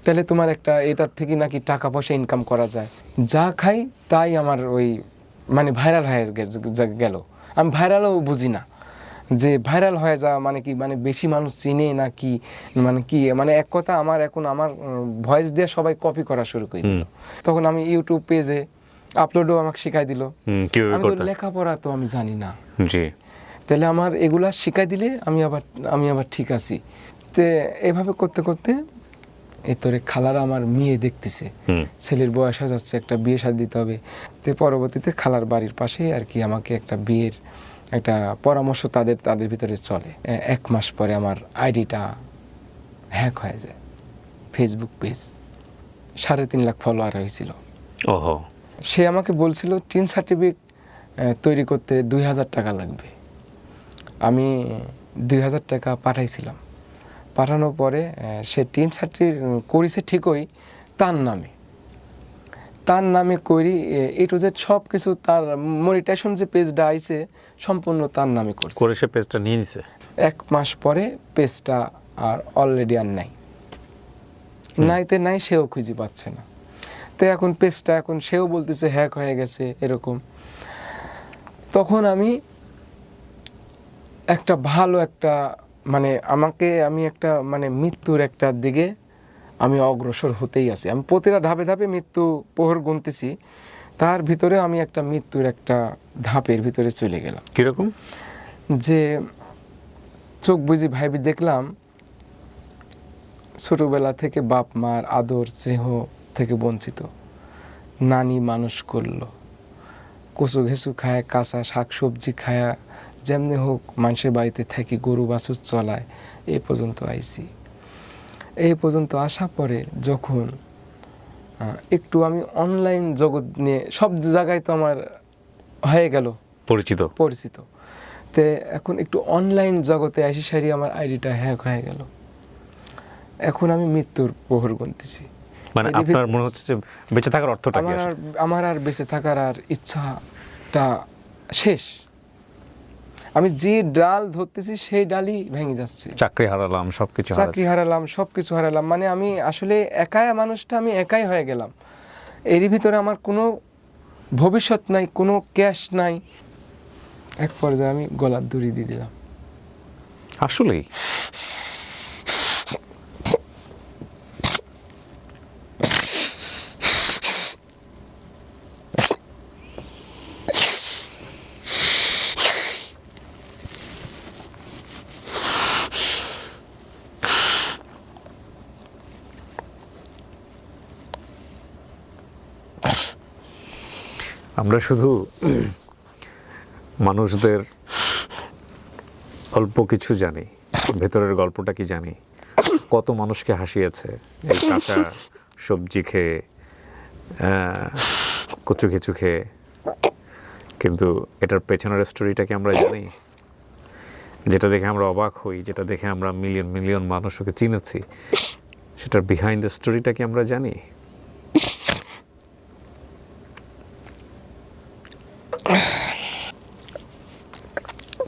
তাহলে তোমার একটা এটার থেকে নাকি টাকা পয়সা ইনকাম করা যায়। যা খাই তাই আমার ওই মানে ভাইরাল হয়ে গেল। আমি ভাইরালও বুঝি না যে ভাইরাল হয়ে যাওয়া মানে কি, মানে বেশি মানুষ চিনে না কি, মানে কি, মানে এক কথা আমার এখন আমার ভয়েস দিয়ে সবাই কপি করা শুরু করে দিল। তখন আমি ইউটিউব পেজে আপলোডও আমাকে শিখাই দিল। আমি তো লেখাপড়া তো আমি জানি না, তাহলে আমার এগুলা শিখাই দিলে আমি আবার ঠিক আছি। তো এভাবে করতে করতে এই তোরে খালারা আমার মেয়ে দেখতেছে, ছেলের বয়স হয়ে যাচ্ছে, একটা বিয়ে শাদী দিতে হবে। তো পরবর্তীতে খালার বাড়ির পাশেই আর কি আমাকে একটা বিয়ের একটা পরামর্শ তাদের ভিতরে চলে। 1 মাস পরে আমার আইডিটা হ্যাক হয়ে যায়, ফেসবুক পেজ 3.5 লাখ ফলোয়ার হয়েছিল। সে আমাকে বলছিল টিন সার্টিফিকেট তৈরি করতে 2000 টাকা লাগবে। আমি 2000 টাকা পাঠাইছিলাম। পাঠানোর পরে সে টিন সার্টিফিকেট করেছে ঠিকই তার নামে করি, এ টু জেড সব কিছু, তার মনিটাইজেশন যে পেজটা আইছে সম্পূর্ণ তার নামে করে সে পেজটা নিয়ে নিছে। 1 মাস পরে পেজটা আর অলরেডি আর নাই, সেও খুঁজে পাচ্ছে না। তো এখন পেজটা এখন সেও বলতেছে হ্যাক হয়ে গেছে এরকম। তখন আমি একটা ভালো একটা মানে আমি একটা মানে মৃত্যুর একটা দিকে আমি অগ্রসর হতেই আছি। আমি প্রতিটা ধাপে ধাপে মৃত্যু প্রহর গুনতেছি, তার ভিতরে আমি একটা মৃত্যুর একটা ধাপের ভিতরে চলে গেলাম। কিরকম? যে চোখ বুঝি ভাইবি দেখলাম ছোটবেলা থেকে বাপ মার আদর স্নেহ থেকে বঞ্চিত, নানি মানুষ করলো, কচু ঘেঁচু খায়, কাঁচা শাক সবজি খায়া যেমনি হোক মানুষের বাড়িতে থাকি, গরু বাছুর চলায় এই পর্যন্ত আইছি। এই পর্যন্ত আসার পরে যখন একটু আমি অনলাইন জগৎ নিয়ে সব জায়গায় তো আমার হয়ে গেল পরিচিত, তে এখন একটু অনলাইন জগতে আসি সারি আমার আইডিটা হ্যাক হয়ে গেল। এখন আমি মৃত্যুর প্রহর গুনতেছি। মানে আপনার মনে হচ্ছে যে বেঁচে থাকার অর্থটা কি? আমার আর বেঁচে থাকার আর ইচ্ছাটা শেষ। আমি যে ডাল ধরতেছি সেই ডালই ভেঙে যাচ্ছে। চাকরি হারালাম, সবকিছু হারালাম। মানে আমি আসলে মানুষটা আমি একাই হয়ে গেলাম। এরই ভিতরে আমার কোনো ভবিষ্যৎ নাই, কোনো ক্যাশ নাই। এক পর্যায়ে আমি গলার দড়ি দিয়ে দিলাম। আসলেই আমরা শুধু মানুষদের অল্প কিছু জানি, ভেতরের গল্পটা কি জানি। কত মানুষকে হাসিয়েছে এই কাঁচা সবজি খেয়ে, কচু ঘেঁচু খেয়ে, কিন্তু এটার পেছনের স্টোরিটা কি আমরা জানি? যেটা দেখে আমরা অবাক হই, যেটা দেখে আমরা মিলিয়ন মিলিয়ন মানুষকে চিনেছি, সেটার বিহাইন্ড দ্য স্টোরিটা কি আমরা জানি?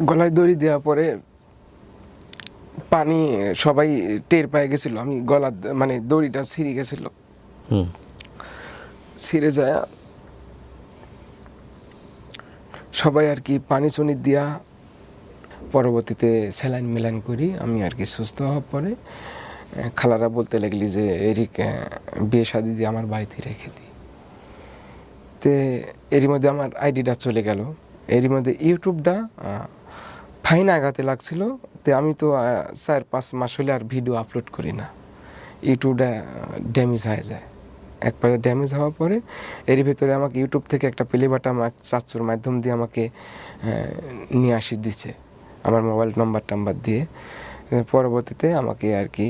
গলায় দড়ি দেওয়ার পরে পানি সবাই টের পেয়ে গেছিল, আমি গলা মানে দড়িটা ছিঁড়ে গেছিল। ছিঁড়ে যায় সবাই আর কি পানি চুনি দিয়া, পরবর্তীতে স্যালাইন মেলাইন করি আমি আর কি সুস্থ হওয়ার পরে খালারা বলতে লাগলি যে এরিক বিয়ে শাদি দিয়ে আমার বাড়িতে রেখে দিই। তে এরই মধ্যে আমার আইডিটা চলে গেল। এরই মধ্যে ইউটিউবটা ফাইন আগাতে লাগছিল। তো আমি তো 4-5 মাস হলে আর ভিডিও আপলোড করি না, ইউটিউবটা ড্যামেজ হয়ে যায়। একবারে ড্যামেজ হওয়ার পরে এর ভিতরে আমাকে ইউটিউব থেকে একটা প্লে বাটন আমার চাচুর মাধ্যম দিয়ে আমাকে নিয়ে আসি দিচ্ছে, আমার মোবাইল নাম্বার দিয়ে। পরবর্তীতে আমাকে আর কি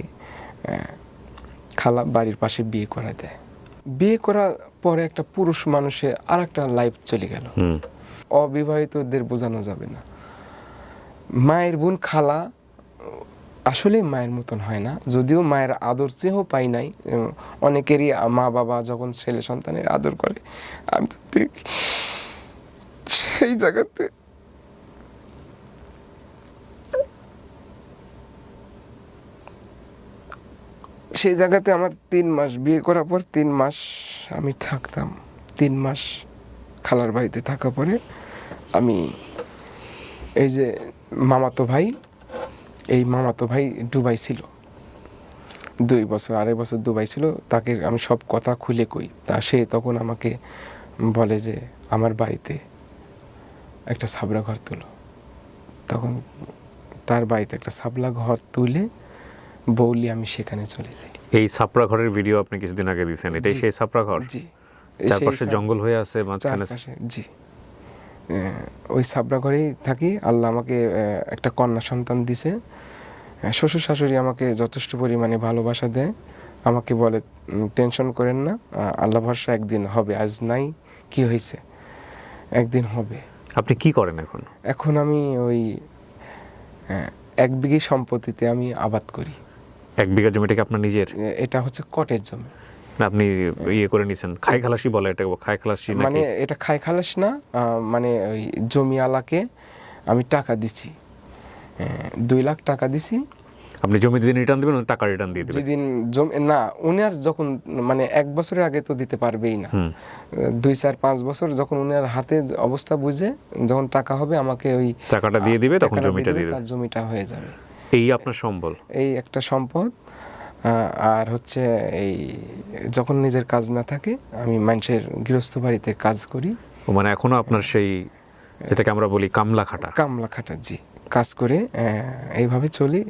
খালা বাড়ির পাশে বিয়ে করা দেয়। বিয়ে করার পরে একটা পুরুষ মানুষের আর একটা লাইফ চলে গেল। অবিবাহিতদের বোঝানো যাবে না। মায়ের বোন খালা আসলে মায়ের মতন হয় না, যদিও মায়ের আদর চেয়েও পাই নাই। অনেকেরই মা বাবা যখন ছেলে সন্তানের আদর করে, আমি তো দেখি সেই জায়গাতে আমার 3 মাস বিয়ে করার পর 3 মাস আমি থাকতাম। 3 মাস খালার বাড়িতে থাকার পরে আমি এই যে মামাতো ভাই দুবাই ছিল 2 বছর, 2.5 বছর দুবাই ছিল। তাকে আমি সব কথা খুলে কই, সে তখন আমাকে বলে যে আমার বাড়িতে একটা ছাবরা ঘর তুলো। তখন তার বাড়িতে একটা ছাবলা ঘর তুলে বৌলি আমি সেখানে চলে যাই। এই ছাপড়া ঘরের ভিডিও আপনি কিছুদিন আগে দিয়েছেন, এটাই সেই ছাপড়া ঘর? জি, চারপাশে জঙ্গল হয়ে আছে, মাঝখানে। জি, ওই ছাবড়া ঘরেই থাকি। আল্লাহ আমাকে একটা কন্যা সন্তান দিছে। শ্বশুর শাশুড়ি আমাকে যথেষ্ট পরিমাণে ভালোবাসা দেয়। আমাকে বলে টেনশন করেন না, আল্লাহ ভরসা, একদিন হবে, আজ নাই কি হয়েছে, একদিন হবে। আপনি কি করেন এখন? এখন আমি ওই 1 বিঘি সম্পত্তিতে আমি আবাদ করি। 1 বিঘা জমিটা কি আপনার নিজের? এটা হচ্ছে কটের জমি। না, আপনি ইয়ে করে নিছেন, খাই খালাসি বলে এটা, খাই খালাসি নাকি? মানে এটা খাই খালাস না, মানে ওই জমিওয়ালাকে আমি টাকা দিছি, 2 লাখ টাকা দিছি। আপনি জমি দিন রিটার্ন দিবেন, টাকা রিটার্ন দিয়ে দিবেন? যেদিন জমি না, উনার যখন মানে 1 বছরের আগে তো দিতে পারবেই না, 2, 4, 5 বছর যখন উনার হাতে অবস্থা বুঝে যখন টাকা হবে আমাকে ওই টাকাটা দিয়ে দিবে, তখন জমিটা দিয়ে দিবে, তার জমিটা হয়ে যাবে। এই আপনার সম্বল, এই একটা সম্পদ। আর হচ্ছে এই যখন নিজের কাজ না থাকে আমি মানুষের গৃহস্থ বাড়িতে কাজ করি। মানে এখনো আপনার সেই যেটাকে আমরা বলি কামলা খাটা, জি, কাজ করে এইভাবে চলি।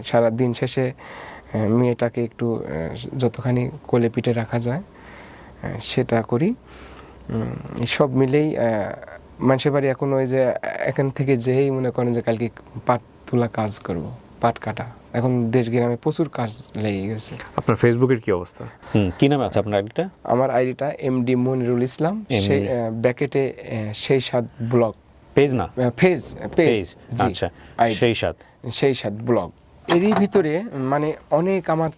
সারা দিন শেষে মেয়েটাকে একটু যতখানি কোলে পিঠে রাখা যায় সেটা করি। সব মিলেই মানুষের বাড়ি এখন ওই যে এখান থেকে যেই মনে করেন যে কালকে পাট তোলা কাজ করব, পাট কাটা, এখন দেশ গ্রামে প্রচুর কাজ লেগে গেছে। আপনার ফেসবুকের কি অবস্থা? কি নামে আছে আপনার আইডিটা? আমার আইডিটা এমডি মনিরুল ইসলাম, সেই ব্যাকেটে সেই সাত ব্লগ পেজ, না পেজ, আচ্ছা, সেই সাত ব্লগ। এরই ভিতরে মানে অনেক আমার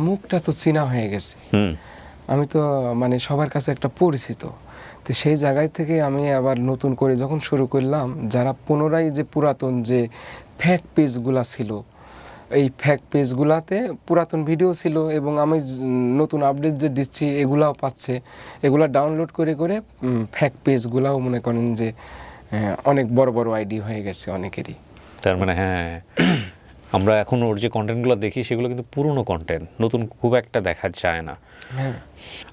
মুখটা তো চেনা হয়ে গেছে, আমি তো মানে সবার কাছে একটা পরিচিত। তো সেই জায়গায় থেকে আমি আবার নতুন করে যখন শুরু করলাম, যারা পুনরায় যে পুরাতন যে ফ্যাক পেজগুলা ছিল, এই ফ্যাক পেজগুলাতে পুরাতন ভিডিও ছিল এবং আমি নতুন আপডেট যে দিচ্ছি এগুলাও পাচ্ছে, এগুলা ডাউনলোড করে করে ফ্যাক পেজগুলাও মনে করেন যে অনেক বড় বড় আইডি হয়ে গেছে অনেকেরই। তার মানে হ্যাঁ, আমরা এখন ওর যে কন্টেন্টগুলো দেখি সেগুলো কিন্তু পুরনো কন্টেন্ট, নতুন খুব একটা দেখা যায় না। হ্যাঁ,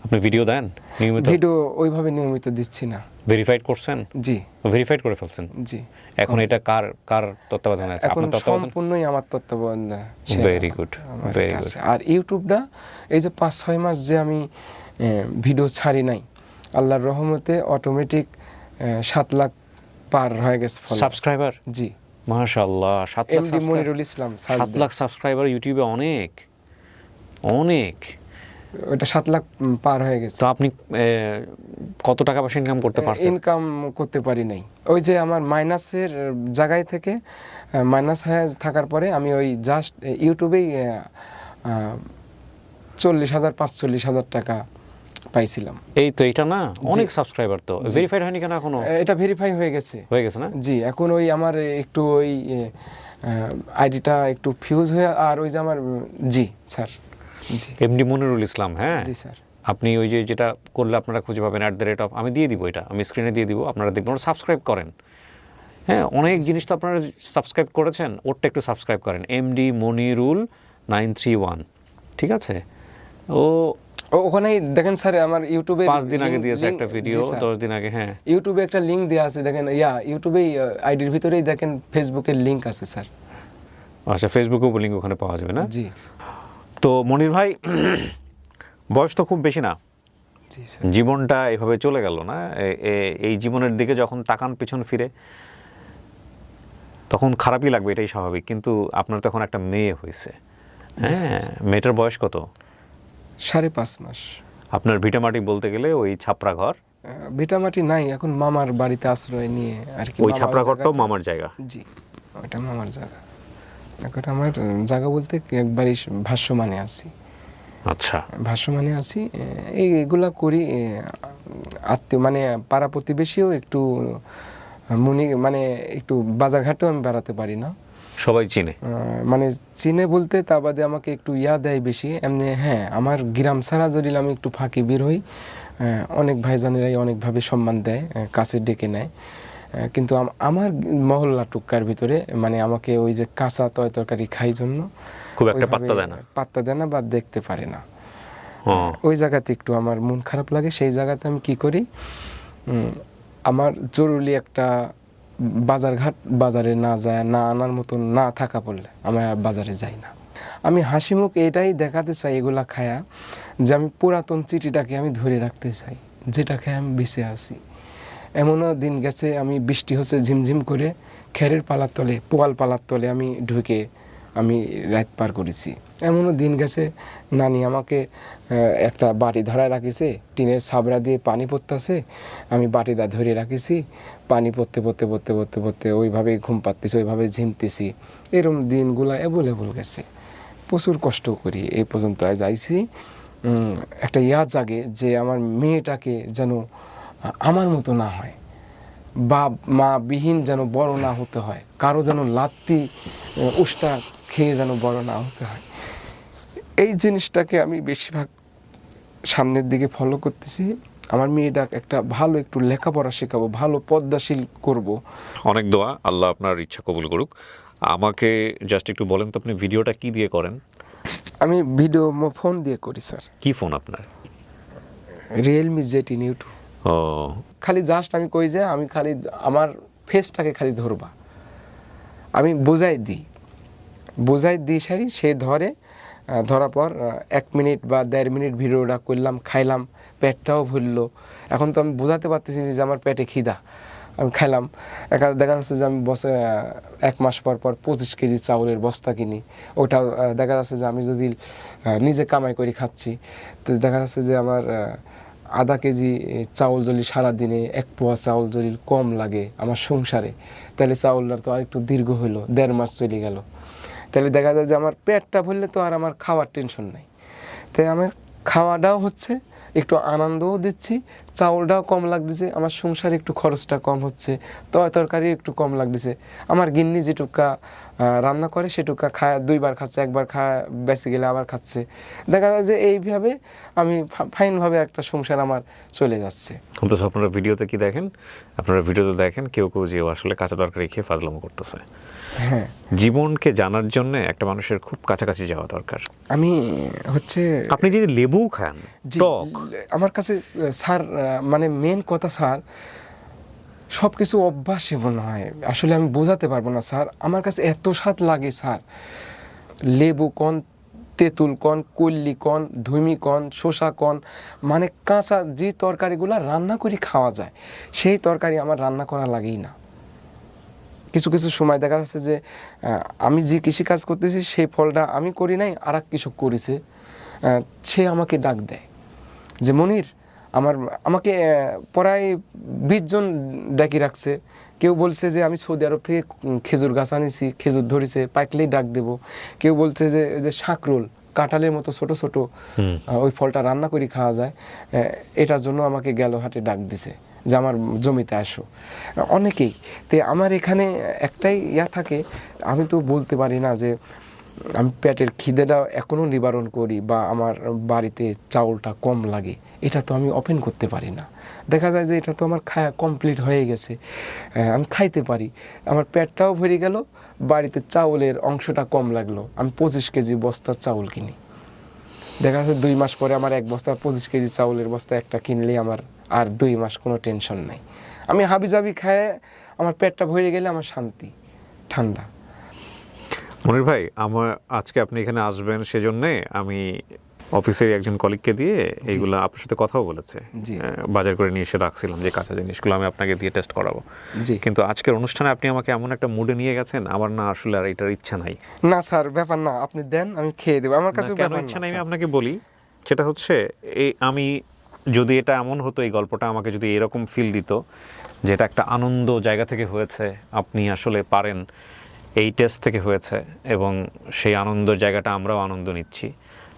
আপনি ভিডিও দেন নিয়মিত? ভিডিও ওইভাবে নিয়মিত দিচ্ছি না। ভেরিফাইড করছেন? জি, ভেরিফাইড করে ফেলছেন? জি। এখন এটা কার তত্ত্বাবধানে আছে? এখন সম্পূর্ণই আমার তত্ত্বাবধানে। Very good, very good. আর ইউটিউবটা এই যে 5-6 মাস যে আমি ভিডিও ছাড়ি নাই, আল্লাহর রহমতে অটোমেটিক 7 লাখ পার হয়ে গেছে সাবস্ক্রাইবার। জি, মাশাআল্লাহ, 7 লাখ। এমডি মনিরুল ইসলাম, 7 লাখ সাবস্ক্রাইবার ইউটিউবে অনেক। ওটা 7 লাখ পার হয়ে গেছে। তো আপনি কত টাকা পয়সা ইনকাম করতে পারছেন? ইনকাম করতে পারি নাই। ওই যে আমার মাইনাসের জায়গায় থেকে মাইনাস হয়ে থাকার পরে আমি ওই জাস্ট ইউটিউবেই 40,000-45,000 টাকা পাইছিলাম। এই তো, এটা না অনেক সাবস্ক্রাইবার, তো ভেরিফাইড হয়নি কেন এখনো? এটা ভেরিফাই হয়ে গেছে না? জি, এখন ওই আমার একটু ওই আইডিটা একটু ফিউজ হয়ে, আর ওই যে আমার জি স্যার, জি এমডি মনিরুল ইসলাম। হ্যাঁ জি স্যার, আপনি ওই যে যেটা করলে আপনারা খুঁজে পাবেন @, আমি দিয়ে দিব, এটা আমি স্ক্রিনে দিয়ে দিব, আপনারা দেখবেন, সাবস্ক্রাইব করেন। হ্যাঁ, অনেক জিনিস তো আপনারা সাবস্ক্রাইব করেছেন, ওরটা একটু সাবস্ক্রাইব করেন, এমডি মনিরুল 931, ঠিক আছে? ওখানেই দেখেন স্যার, আমার ইউটিউবে 5 দিন আগে দিয়েছে একটা ভিডিও, 10 দিন আগে। হ্যাঁ, ইউটিউবে একটা লিংক দেওয়া আছে, দেখেন ইউটিউবেই আইডির ভিতরেই দেখেন ফেসবুকের লিংক আছে স্যার। আচ্ছা, ফেসবুকেও লিংক ওখানে পাওয়া যাবে না? জি। তো মনির ভাই, বয়স তো খুব বেশি না, জি স্যার। জীবনটা এভাবে চলে গেল না, এই জীবনের দিকে যখন তাকান পিছন ফিরে তখন খারাপই লাগবে, এটাই স্বাভাবিক। কিন্তু আপনার তখন একটা মেয়ে হয়েছে, হ্যাঁ, মেয়েটার বয়স কত? 5.5 মাস। আপনার ভিটামাটি বলতে গেলে ওই ছাপড়া ঘর? ভিটামাটি নাই, এখন মামার বাড়িতে আশ্রয় নিয়ে আর কি। ওই ছাপড়া ঘরটাও মামার জায়গা? জি, ওটা মামার জায়গা। এখন আমার জায়গা বলতে একবারই ভাষ্যমানে আছি। আচ্ছা, ভাষ্যমানে আছি, এইগুলা করি। আত্মীয় মানে পাড়া প্রতিবেশীও একটু মানে একটু বাজারঘাটেও আমি বেড়াতে পারি না, সবাই চিনে। মানে চিনে বলতে তা বাদে আমাকে একটু দেয় বেশি এমনি। হ্যাঁ, আমার গ্রাম ছাড়া যদি আমি একটু ফাঁকি বের হই, অনেক ভাইজানেরাই অনেকভাবে সম্মান দেয়, কাছে ডেকে নেয়। কিন্তু আমার মহল্লা টুক্কার ভিতরে মানে আমাকে ওই যে কাঁচা তরকারি খাই জন্য খুব একটা পাত্তা দেয় না বা দেখতে পারে না। ওই জায়গাতে একটু আমার মন খারাপ লাগে। সেই জায়গাতে আমি কি করি, আমার জরুরি একটা বাজারে না যায়, না আনার মতন না থাকা পড়লে আমি বাজারে যাই না। আমি হাসি মুখ এটাই দেখাতে চাই এগুলা খায়া, যে আমি পুরাতন চিঠিটাকে আমি ধরে রাখতে চাই, যেটা খেয়ে আমি বেঁচে আছি। এমনও দিন গেছে, আমি বৃষ্টি হচ্ছে ঝিমঝিম করে, খেরের পালার তলে, পোয়াল পালার তলে আমি ঢুকে আমি রাত পার করেছি। এমনও দিন গেছে, নানি আমাকে একটা বাটি ধরায় রাখিছে, টিনের ছাবড়া দিয়ে পানি পড়তেছে, আমি বাটিটা ধরে রাখিছি, পানি পড়তে পড়তে পড়তে পড়তে পড়তে ওইভাবেই ঘুম পাচ্তেছি, ওইভাবে ঝিমতেছি। এরকম দিনগুলো অ্যাভেলেবল গেছে। প্রচুর কষ্ট করি এই পর্যন্ত আজ আইছি। একটা জাগে যে আমার মেয়েটাকে যেন আমার মতো না হয়, বাপ মা বিহীন যেন বড় না হতে হয়, কারো যেন লাত্তি উষ্টা খেয়ে যেন বড় না হতে হয়। এই জিনিসটাকে আমি বেশিরভাগ সামনের দিকে ফলো করতেছি। আমার মেয়েটা একটা ভালো একটু লেখাপড়া শেখাবো, ভালো পদ্মাশীল করব। অনেক দোয়া, আল্লাহ আপনার ইচ্ছা কবুল করুক। আমাকে জাস্ট একটু বলেন তো, আপনি ভিডিওটা কি দিয়ে করেন? আমি ভিডিও ফোন দিয়ে করি স্যার। কি ফোন আপনার? Realme Z10 U2। ও, খালি জাস্ট আমি কই যে আমি খালি আমার ফেসটাকে খালি ধরবা, আমি বোঝাই দিই সারি, সে ধরে। ধরার পর 1 মিনিট বা 1.5 মিনিট ভিডিওটা করলাম, খাইলাম, পেটটাও ভরলো। এখন তো আমি বোঝাতে পারতেছি যে আমার পেটে খিদা, আমি খাইলাম। দেখা যাচ্ছে যে আমি 1 মাস পর 25 কেজি চাউলের বস্তা কিনি। ওটাও দেখা যাচ্ছে যে আমি যদি নিজে কামাই করে খাচ্ছি, তো দেখা যাচ্ছে যে আমার আধা কেজি চাউল যদি সারাদিনে 1 পোয়া চাউল যদি কম লাগে আমার সংসারে, তাহলে চাউলটা তো আর একটু দীর্ঘ হইলো, 1.5 মাস চলে গেল। তাহলে দেখা যায় যে আমার পেটটা ভরলে তো আর আমার খাওয়ার টেনশন নাই। তাই আমার খাওয়াটাও হচ্ছে, একটু আনন্দও দিচ্ছি, চাউলটাও কম লাগতেছে, আমার সংসারে একটু খরচটা কম হচ্ছে, তরকারি একটু কম লাগতেছে। আমার গিন্নি যেটুকা রান্না করে সেটুকা খায়, 2 বার খাচ্ছে, 1 বার খায়, বেঁচে গেলে আবার খাচ্ছে। দেখা যায় যে এইভাবে আমি ফাইনভাবে একটা সংসার আমার চলে যাচ্ছে। অন্তত আপনারা ভিডিওতে কি দেখেন? আপনারা ভিডিওতে দেখেন কেউ যে আসলে কাঁচা তরকারি খেয়ে ফাজলামো করতেছে। হ্যাঁ, জীবনকে জানার জন্য একটা মানুষের খুব কাছাকাছি যাওয়া দরকার। আমি হচ্ছে, আপনি যদি লেবু খান টক, আমার কাছে স্যার মানে মেন কথা স্যার, সব কিছু অভ্যাসই মনে হয়, আসলে আমি বোঝাতে পারবো না স্যার। আমার কাছে এত স্বাদ লাগে স্যার, লেবু কন, তেঁতুল কন, কল্লি কন, ধুমি কন, শসা কন, মানে কাঁচা যে তরকারিগুলো রান্না করে খাওয়া যায় সেই তরকারি আমার রান্না করা লাগেই না। কিছু কিছু সময় দেখা যাচ্ছে যে আমি যে কৃষিকাজ করতেছি সেই ফলটা আমি করি নাই, আর এক কৃষক করেছে, সে আমাকে ডাক দেয় যে মনির, আমাকে প্রায় 20 জন ডাকি রাখছে। কেউ বলছে যে আমি সৌদি আরব থেকে খেজুর গাছ আনিছি, খেজুর ধরেছে, পাকলেই ডাক দেব। কেউ বলছে যে শাকরোল, কাঁঠালের মতো ছোট ছোট ওই ফলটা রান্না করে খাওয়া যায়, এটার জন্য আমাকে গেল হাটে ডাক দিছে যে আমার জমিতে আসো। অনেকেই তো আমার এখানে একটাই থাকে, আমি তো বলতে পারি না যে আমি পেটের খিদেটা এখনও নিবারণ করি বা আমার বাড়িতে চাউলটা কম লাগে, এটা তো আমি ওপেন করতে পারি না। দেখা যায় যে এটা তো আমার খাওয়া কমপ্লিট হয়ে গেছে, আমি খাইতে পারি, আমার পেটটাও ভরে গেল, বাড়িতে চাউলের অংশটা কম লাগলো, আমি 25 কেজি বস্তার চাউল কিনি। দেখা যাচ্ছে 2 মাস পরে আমার 1 বস্তা 25 কেজি চাউলের বস্তা একটা কিনলেই আমার আর 2 মাস কোনো টেনশন নাই। আমি হাবিজাবি খায় আমার পেটটা ভরে গেলে আমার শান্তি, ঠান্ডা। মনির ভাই, আমার আজকে আপনি এখানে আসবেন সেজন্যে আমি অফিসের একজন কলিগকে দিয়ে এইগুলো আপনার সাথে কথাও বলেছে, বাজার করে নিয়ে এসে রাখছিলাম যে কাঁচা জিনিসগুলো আমি আপনাকে দিয়ে টেস্ট করাবো। কিন্তু আজকের অনুষ্ঠানে আপনি আমাকে এমন একটা মুডে নিয়ে গেছেন, আমার না আসলে আর এটার ইচ্ছা নাই। না স্যার, ব্যাপার না, আপনি দেন, আমি খেয়ে দেবো, আমার কাছে ব্যাপার ইচ্ছা নাই। আমি আপনাকে বলি, সেটা হচ্ছে আমি যদি এটা এমন হতো, এই গল্পটা আমাকে যদি এরকম ফিল দিত যে এটা একটা আনন্দ জায়গা থেকে হয়েছে, আপনি আসলে পারেন, এই টেস্ট থেকে হয়েছে এবং সেই আনন্দের জায়গাটা আমরাও আনন্দ নিচ্ছি,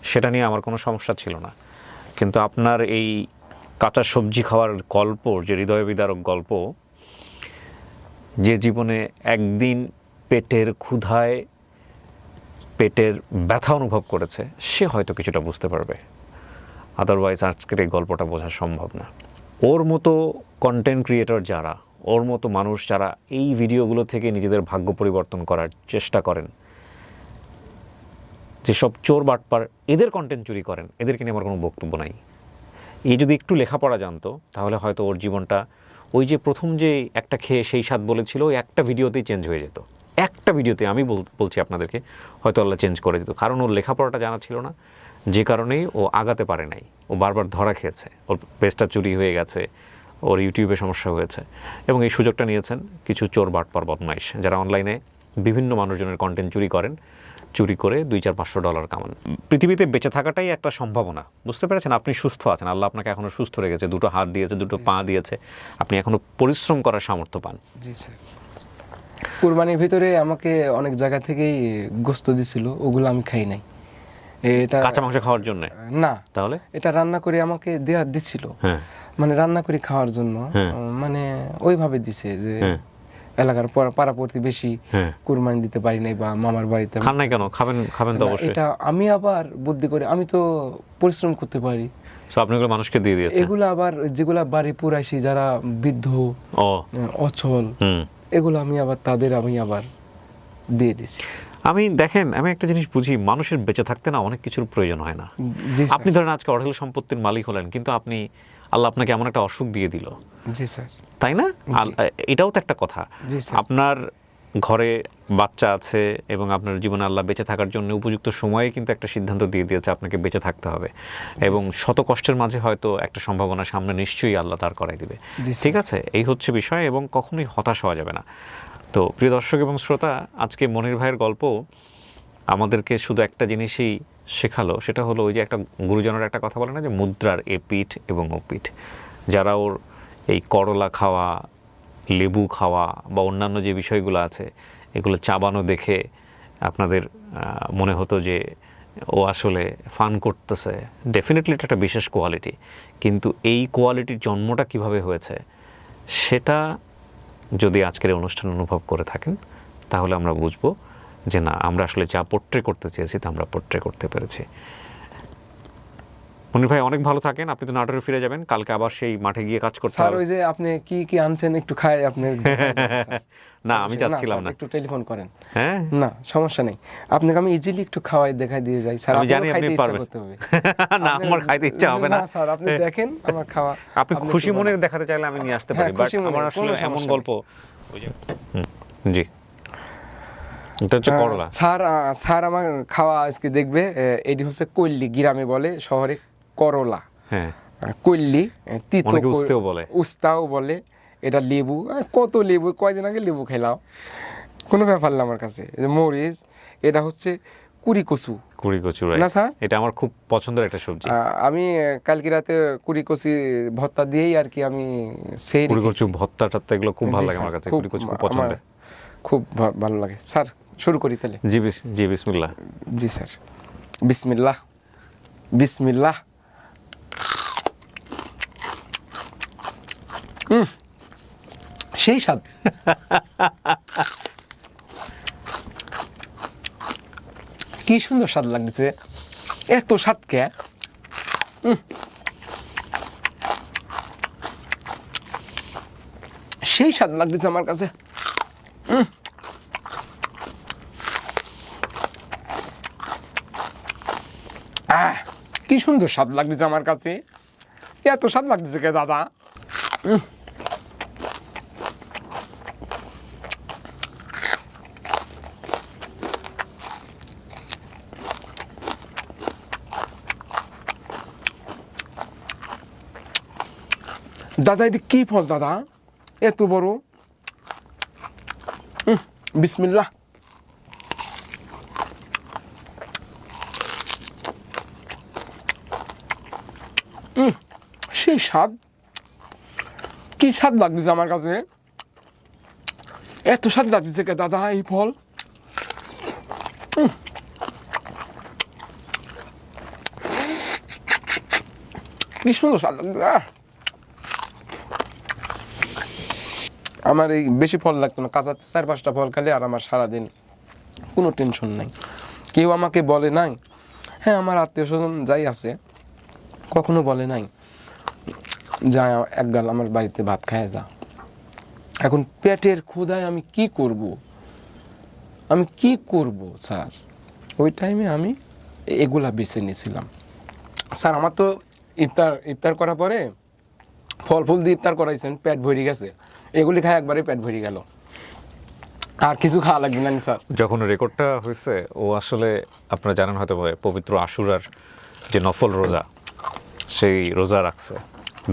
সেটা নিয়ে আমার কোনো সমস্যা ছিল না। কিন্তু আপনার এই কাঁচা সবজি খাওয়ার গল্প, যে হৃদয় বিদারক গল্প, যে জীবনে একদিন পেটের ক্ষুধায় পেটের ব্যথা অনুভব করেছে, সে হয়তো কিছুটা বুঝতে পারবে, আদারওয়াইজ আজকের এই গল্পটা বোঝা সম্ভব না। ওর মতো কন্টেন্ট ক্রিয়েটর যারা, ওর মতো মানুষ যারা এই ভিডিওগুলো থেকে নিজেদের ভাগ্য পরিবর্তন করার চেষ্টা করেন, যেসব চোর বাটপার এদের কন্টেন্ট চুরি করেন, এদেরকে নিয়ে আমার কোনো বক্তব্য নাই। এই যদি একটু লেখাপড়া জানতো তাহলে হয়তো ওর জীবনটা ওই যে প্রথম যে একটা খেয়ে সেই স্বাদ বলেছিল, ওই একটা ভিডিওতেই চেঞ্জ হয়ে যেত। একটা ভিডিওতে আমি বলছি আপনাদেরকে, হয়তো আল্লাহ চেঞ্জ করে দিত। কারণ ওর লেখাপড়াটা জানা ছিল না, যে কারণেই ও আগাতে পারে নাই। ও বারবার ধরা খেয়েছে, ওর পেজটা চুরি হয়ে গেছে, ওর ইউটিউবে সমস্যা হয়েছে, এবং এই সুযোগটা নিয়েছেন কিছু চোর বাটপার বদমাইশ, যারা অনলাইনে বিভিন্ন মানুষজনের কন্টেন্ট চুরি করেন, চুরি করে $200-500 কামান। পৃথিবীতে বেঁচে থাকাটাই একটা সম্ভাবনা, বুঝতে পেরেছেন? আপনি সুস্থ আছেন, আল্লাহ আপনাকে এখনও সুস্থ রেখেছে, 2 হাত দিয়েছে, 2 পা দিয়েছে, আপনি এখনও পরিশ্রম করার সামর্থ্য পান। জি স্যার। কুরবানির ভিতরে আমাকে অনেক জায়গা থেকেই গোস্ত দিছিল, ওগুলো আমি খাই নাই। এটা কাঁচা মাংস খাওয়ার জন্য না, তাহলে এটা রান্না করে আমাকে দিচ্ছিল। হ্যাঁ, মানে রান্না করে খাওয়ার জন্য, মানে ওইভাবে দিছে যে এলাকার পাড়া প্রতিবেশী কুরবানি দিতে পারি নাই বা মামার বাড়িতে। খান নাই কেন? খাবেন তো অবশ্যই। এটা আমি আবার বুদ্ধি করে, আমি তো পরিশ্রম করতে পারি, সো আপনি এগুলো মানুষকে দিয়ে দিয়েছেন। এগুলো আবার যেগুলা বাড়ি পুরাইছি, যারা বৃদ্ধ অচল, এগুলো আমি আবার দিয়ে দিছি। দেখেন, আমি একটা জিনিস বুঝি, মানুষের বেঁচে থাকতে না অনেক কিছুর প্রয়োজন হয় না। আপনি ধরেন আজকে অঢেল সম্পত্তির মালিক হলেন, কিন্তু আল্লাহ আপনাকে এমন একটা অসুখ দিয়ে দিল। জি স্যার। তাই না? এটাও তো একটা কথা। আপনার ঘরে বাচ্চা আছে এবং আপনার জীবনে আল্লাহ বেঁচে থাকার জন্য উপযুক্ত সময়ে কিন্তু একটা সিদ্ধান্ত দিয়ে দিয়েছে আপনাকে বেঁচে থাকতে হবে, এবং শত কষ্টের মাঝে হয়তো একটা সম্ভাবনা সামনে নিশ্চয়ই আল্লাহ তার করাই দিবে। ঠিক আছে, এই হচ্ছে বিষয়, এবং কখনোই হতাশ হওয়া যাবে না। তো প্রিয় দর্শক এবং শ্রোতা, আজকে মনির ভাইয়ের গল্প আমাদেরকে শুধু একটা জিনিসই শেখালো, সেটা হলো ওই যে একটা গুরুজনের একটা কথা বলে না, যে মুদ্রার এ পিঠ এবং ও পিঠ। যারা ওর এই করলা খাওয়া, লেবু খাওয়া বা অন্যান্য যে বিষয়গুলো আছে, এগুলো চাবানো দেখে আপনাদের মনে হতো যে ও আসলে ফান করতেছে। ডেফিনেটলি এটা একটা বিশেষ কোয়ালিটি, কিন্তু এই কোয়ালিটির জন্মটা কিভাবে হয়েছে সেটা যদি আজকের এই অনুষ্ঠান অনুভব করে থাকেন, তাহলে আমরা বুঝবো যে না, আমরা আসলে যা পোট্রে করতে চেয়েছি তা আমরা পোট্রে করতে পেরেছি। মনির ভাই, অনেক ভালো থাকেন। আপনি তো নাটোরে ফিরে যাবেন, কালকে আবার সেই মাঠে গিয়ে কাজ করতে হবে। স্যার, ওই যে আপনি কি আনছেন একটু খাই আপনি। না, আমি যাচ্ছিলাম না। একটু টেলিফোন করেন। হ্যাঁ, না সমস্যা নেই, আপনাকে আমি ইজিলি একটু খাওয়াই দেখাই দিয়ে যাই। স্যার, আমি জানি আপনি পারবেন। না, আমার খাইতে ইচ্ছা হবে না। স্যার, আপনি দেখেন আমার খাওয়া। আপনি খুশি মনে দেখাতে চাইলে আমি নিয়ে আসতে পারি, বাট আমার আসলে এমন গল্প, ওই যে জি, এটা হচ্ছে করলা। স্যার আমার খাওয়া আজকে দেখবে। এটি হচ্ছে কল্লি, গ্রামে বলে, শহরে করলা। হ্যাঁ, কল্লি, তিতো উস্তাও বলে। এটা লেবু, কত লেবু, কয়দিন আগে লেবু খেলাম, কোনো ব্যাপার না আমার কাছে। মরিচ, এটা হচ্ছে কুড়ি কচু না স্যার, এটা আমার খুব পছন্দের একটা সবজি। আমি কালকে রাতে কুড়ি কচি ভর্তা দিয়েই আর কি আমি সেই কুড়ি কচু ভর্তা এগুলো খুব ভালো লাগে আমার কাছে। কুড়ি কচু খুব পছন্দের, খুব ভালো লাগে। স্যার, শুরু করি তাহলে? জি বিসমিল্লাহ। জি স্যার, বিসমিল্লাহ বিসমিল্লাহ। সেই স্বাদ। কি সুন্দর স্বাদ লাগছে, এত স্বাদ কে? সেই স্বাদ লাগতেছে আমার কাছে। কি সুন্দর স্বাদ লাগতেছে আমার কাছে, এত স্বাদ লাগতেছে কে দাদা? দাদা, এটা কি ফল দাদা, এত বড়? বিসমিল্লাহ। সেই স্বাদ, কি স্বাদ লাগতেছে আমার কাছে, এত স্বাদ লাগতেছে কে দাদা এই ফল? কি সুন্দর স্বাদ লাগছে। আমার এই বেশি ফল লাগতো না, কাঁচা 4-5টা ফল খেলে আর আমার সারাদিন কোনো টেনশন নাই। কেউ আমাকে বলে নাই, হ্যাঁ আমার আত্মীয় স্বজন যাই আছে কখনো বলে নাই যা এক গাল আমার বাড়িতে ভাত খায় যা। এখন পেটের ক্ষুধায় আমি কি করব স্যার? ওই টাইমে আমি এগুলা বেছে নিয়েছিলাম। স্যার আমার তো ইফতার করার পরে ফল ফুল দিয়ে ইফতার করাইছেন, পেট ভরে গেছে, এগুলি খায় একবারে পেট ভরে গেল, আর কিছু খাওয়া লাগবে না স্যার। যখন রেকর্ডটা হয়েছে ও আসলে আপনারা জানেন হয়তো পবিত্র আশুরার যে নফল রোজা, সেই রোজা রাখছে,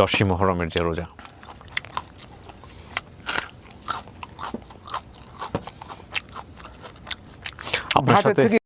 10ই মুহররমের যে রোজা। আপনার ভাতের সাথে থেকে